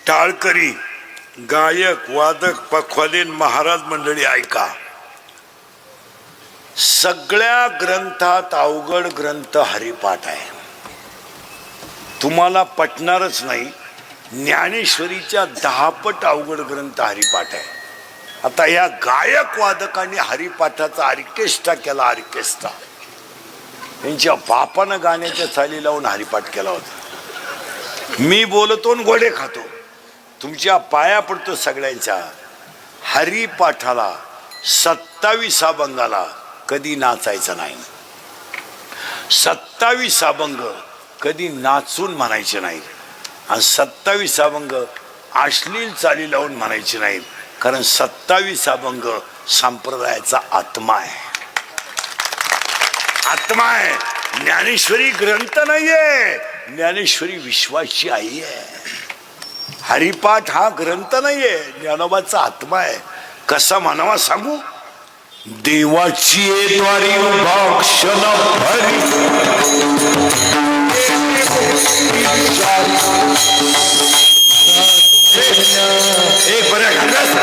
Speaker 1: टाळकरी गायक वादक पखवालीन महाराज मंडळी ऐका. सगळ्या ग्रंथात अवघड ग्रंथ हरिपाठ आहे. तुम्हाला पटणारच नाही. ज्ञानेश्वरीच्या 10 पट अवघड ग्रंथ हरिपाठ आहे. आता या गायक वादकांनी हरिपाठाचा ऑर्केस्ट्रा केला. ऑर्केस्ट्रा त्यांच्या बापानं गाण्याच्या चाली लावून हरिपाठ केला होता. मी बोलतो आणि घोडे खातो. तुमच्या पाया पडतो सगळ्यांच्या. हरिपाठाला 27 अभंगाला कधी नाचायचं नाही. 27 अभंग कधी नाचून म्हणायचे नाही. आणि 27 अभंग अश्लील चाली लावून म्हणायचे नाहीत. कारण 27 अभंग संप्रदायाचा आत्मा आहे. आत्मा आहे. ज्ञानेश्वरी ग्रंथ नाहीये. ज्ञानेश्वरी विश्वाची आई आहे. हरिपाठ हा ग्रंथ नाहीये. ज्ञानोबाचा आत्मा आहे. कसा म्हणावा सांगू. देवाची द्वारी भक्षण भरी एक बऱ्या घालस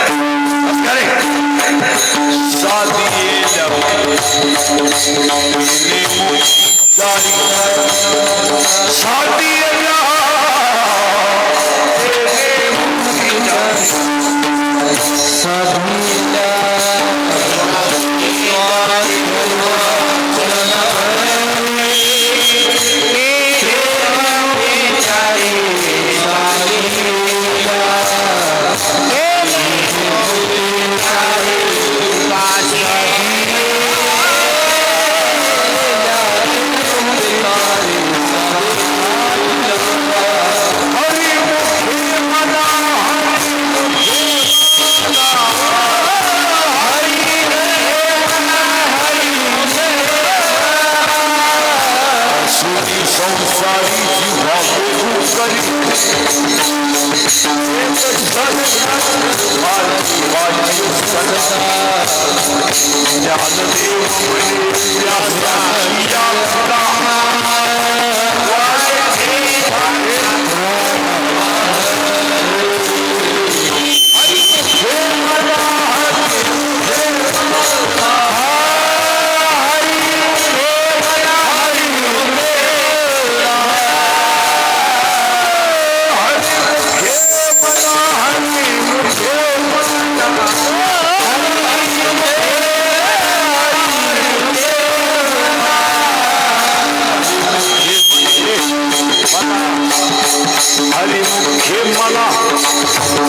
Speaker 1: हे मला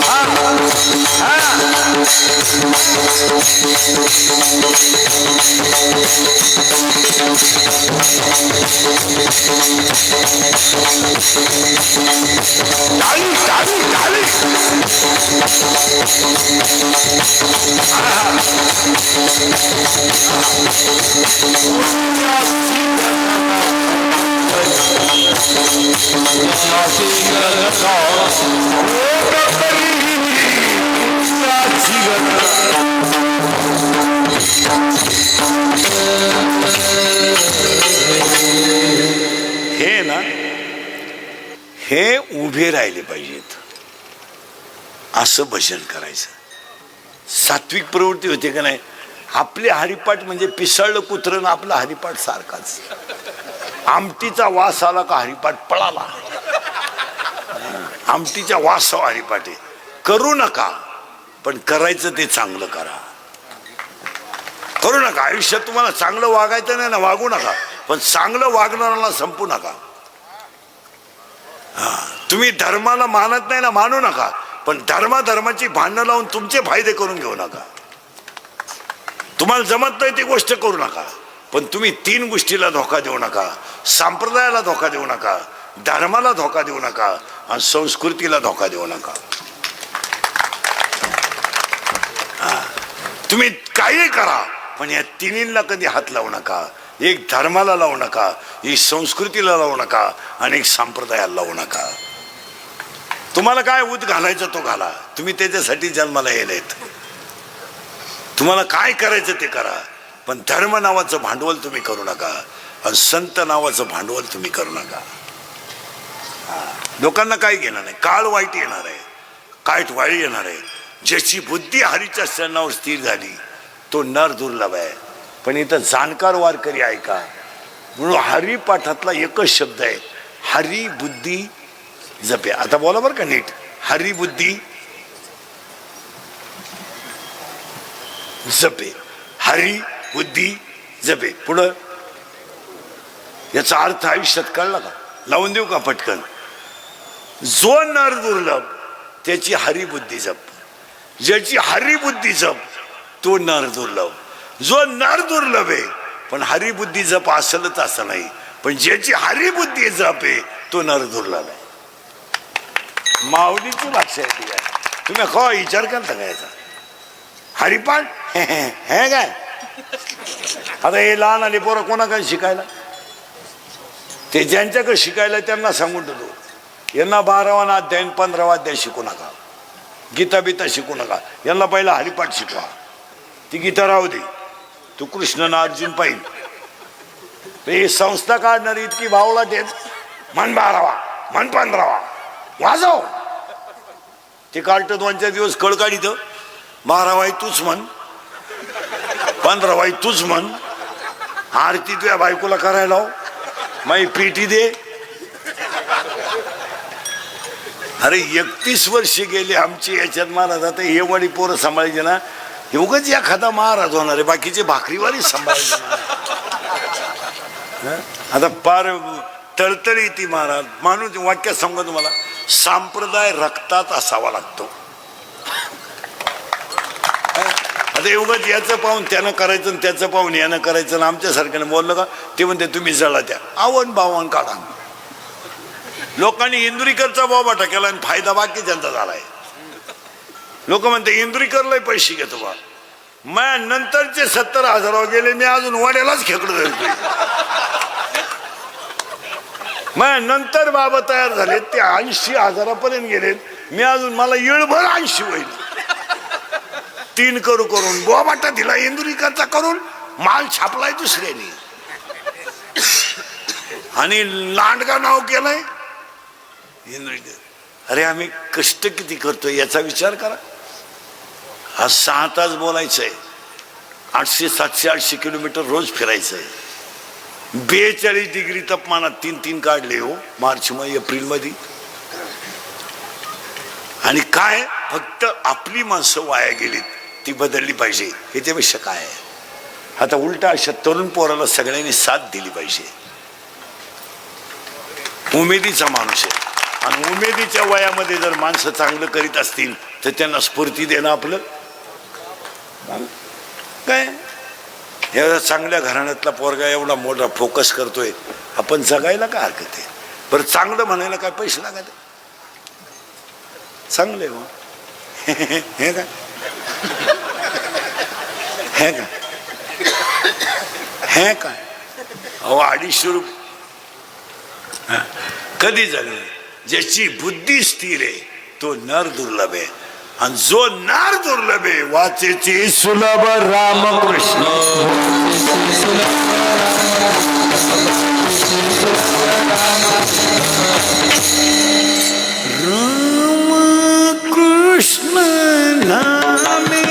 Speaker 1: हा, हा. टाळी टाळी टाळी हे ना हे उभे राहिले पाहिजेत असं भजन करायचं. सात्विक प्रवृत्ती होते का नाही. आपले हरिपाठ म्हणजे पिसळलं कुत्रं आपला हरिपाठ सारखाच. आमटीचा वास आला का हरिपाठ पळाला. आमटीच्या वासावर हरिपाठ आहे. करू नका पण करायचं ते चांगलं करा. करू नका. आयुष्यात तुम्हाला चांगलं वागायचं नाही ना वागू नका पण चांगलं वागणाऱ्याला संपू नका. तुम्ही धर्माला मानत नाही ना मानू नका पण धर्माची भांडणं लावून तुमचे फायदे करून घेऊ नका. तुम्हाला जमत नाही ती गोष्ट करू नका पण तुम्ही 3 गोष्टीला धोका देऊ नका. संप्रदायाला धोका देऊ नका, धर्माला धोका देऊ नका आणि संस्कृतीला धोका देऊ नका. तुम्ही काही करा पण या तिन्हीला कधी हात लावू नका. एक धर्माला लावू नका, एक संस्कृतीला लावू नका आणि एक संप्रदायाला लावू नका. तुम्हाला काय उत घालायचं तो घाला. तुम्ही त्याच्यासाठी जन्माला येलेत. तुम्हाला काय करायचं ते करा पण धर्म नावाचं भांडवल तुम्ही करू नका आणि संत नावाचं भांडवल तुम्ही करू नका. लोकांना काय घेणार नाही. काळ वाईट येणार आहे, काळ वाईट येणार आहे. ज्याची बुद्धी हरीच्या चरणावर स्थिर झाली तो नर दुर्लभ आहे. पण इथं जाणकार वारकरी ऐका म्हणून हरिपाठातला एकच शब्द आहे हरी बुद्धी जपे. आता बोला बरं का नीट. हरी बुद्धी जपे. हरी बुद्धी जपे. पुढं याचा अर्थ आयुष्यात कळला का. लावून देऊ का पटकन. जो नर दुर्लभ त्याची हरिबुद्धी जप. ज्याची हरिबुद्धी जप तो नर दुर्लभ. जो नर दुर्लभ आहे पण हरिबुद्धी जप असलच असं नाही पण ज्याची हरिबुद्धी जप आहे तो नर दुर्लभ आहे. माऊलीची भाषा आहे ती. तुम्ही खो विचार करता का याचा. हरिपाठ हे काय. आता हे लहान आले पोरं कोणाकडे शिकायला. ते ज्यांच्याकडे शिकायला त्यांना सांगून देतो यांना 12वा अध्याय 15वा अध्याय शिकू नका. गीता बिता शिकू नका. यांना पहिला हरिपाठ शिकवा. ती गीता राहू दे. तू कृष्ण ना अर्जुन पाहिजे. हे संस्था काढणारी इतकी भावला देत मन 12वा मन 15वा वाजव. ते काढत 2-4 दिवस कळ काढित. 12वाई तूच म्हण, 15वाई तूच म्हण. आरती तुझ्या बायकोला करायला लाव. माई पेटी दे. अरे 31 वर्ष गेले आमची याच्यात महाराज. आता हे वडी पोरं सांभाळायचे ना उगाच एखादा महाराज होणार आहे. बाकीचे भाकरीवारी सांभाळायचे. आता पार तळतळी ती महाराज. माणूस वाक्यात सांगू तुम्हाला संप्रदाय रक्तात असावा लागतो. आता उगाच याचं पाहून त्यानं करायचं आणि त्याचं पाहून यानं करायचं. आमच्यासारख्यानं बोललं का ते म्हणते तुम्ही जळा त्या आवन बावन काढा. लोकांनी इंदुरीकरचा बोबाटा केला आणि फायदा बाकी ज्यांचा झालाय. लोक म्हणते इंदुरीकरला पैसे घेतो बा. मग नंतरचे 70,000 गेले मी अजून वाड्यालाच खेकडं धरतोय. मग नंतर बाबा तयार झाले ते 80,000 गेलेत. मी अजून मला येळभर 80 होईल. 3 करून बोबाटा दिला इंदुरीकरचा करून माल छापलाय दुसऱ्याने आणि लांडगा नाव केलंय इंदुरीकर. अरे आम्ही कष्ट किती करतोय याचा विचार करा. आज 6 तास बोलायचंय. 800, 700, 800 किलोमीटर रोज फिरायचंय. 42 डिग्री तापमानात 3 काढले हो मार्च मध्ये एप्रिल मध्ये. आणि काय फक्त आपली माणसं वाया गेलीत ती बदलली पाहिजे. ह्याच्यापेक्षा काय आहे. आता उलटा अशा तरुण पोराला सगळ्यांनी साथ दिली पाहिजे. उमेदीचा माणूस आहे. आणि उमेदीच्या वयामध्ये जर माणसं चांगलं करीत असतील तर त्यांना स्फूर्ती देणं आपलं काय. एवढा चांगल्या घराण्यातला पोरगा एवढा मोठा फोकस करतोय, आपण जगायला काय हरकत आहे. बरं चांगलं म्हणायला काय पैसे लागत, चांगले हो हे काय हे काय हे काय अहो 250 रुपये कधी झालं. ज्याची बुद्धी स्थिर आहे तो नर दुर्लभ आहे, आणि जो नर दुर्लभ आहे वाचेची सुलभ रामकृष्ण. रामकृष्ण नामे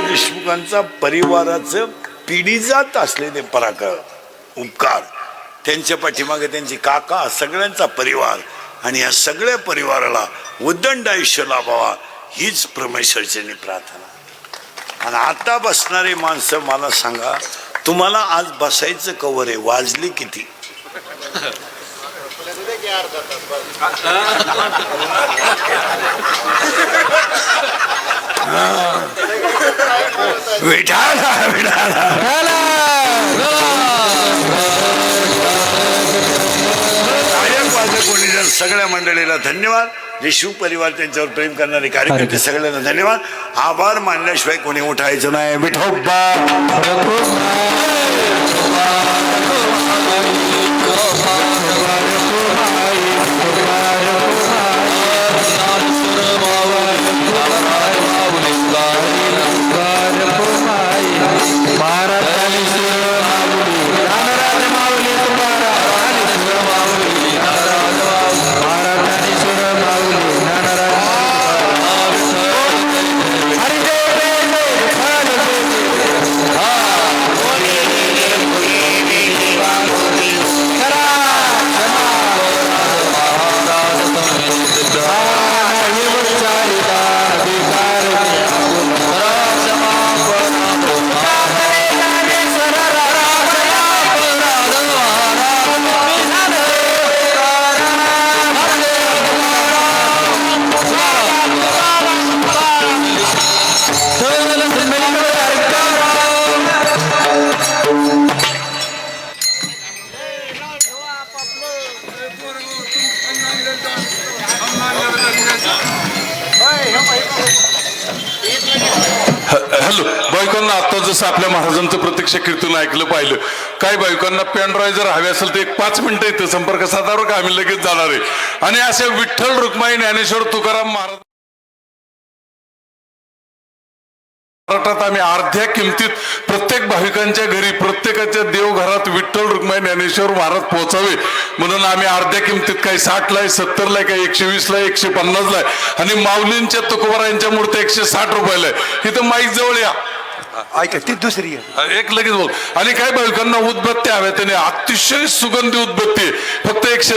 Speaker 1: देशमुखांचा परिवाराचं पिढीजात असलेले पराक्रम उपकार, त्यांच्या पाठीमागे त्यांची काका, सगळ्यांचा परिवार, आणि या सगळ्या परिवाराला उदंड आयुष्य लाभावा हीच परमेश्वरची प्रार्थना. आणि आता बसणारे माणसं मला सांगा, तुम्हाला आज बसायचं कवर आहे, वाजली किती? विठाला विठाला सगळ्या मंडळीला धन्यवाद. जे शिव परिवार त्यांच्यावर प्रेम करणारे कार्यकर्ते सगळ्यांना धन्यवाद. आभार मानल्याशिवाय कोणी उठायचं नाही. विठोबा
Speaker 4: भाविकांना आता जसं आपल्या महाराजांचं प्रत्यक्ष कीर्तन ऐकलं पाहिलं, काही भाविकांना पेन ड्राईव्ह जर हवे असेल तर 1-5 मिनिटं इथं संपर्क साधावर का आम्ही लगेच जाणार आहे. आणि अशा विठ्ठल रुक्माई ज्ञानेश्वर तुकाराम महाराज महाराष्ट्रात आम्ही अर्ध्या किमतीत प्रत्येक भाविकांच्या घरी, प्रत्येकाच्या देवघरात विठ्ठल रुक्माई ज्ञानेश्वर महाराज पोहोचावे म्हणून आम्ही अर्ध्या किमतीत काही 60 ला, 70 ला, काही 120 ला, 150 ला आणि माऊलींच्या तुकोबारायांच्या मूर्त्या 160 रुपयाला आहे. इथं माईक जवळ या,
Speaker 5: ऐका ती दुसरी आहे.
Speaker 4: एक लगेच बोल. आणि काही भाविकांना उदबत्त्या हव्या, त्याने अतिशय सुगंधी उदबत्ती फक्त 100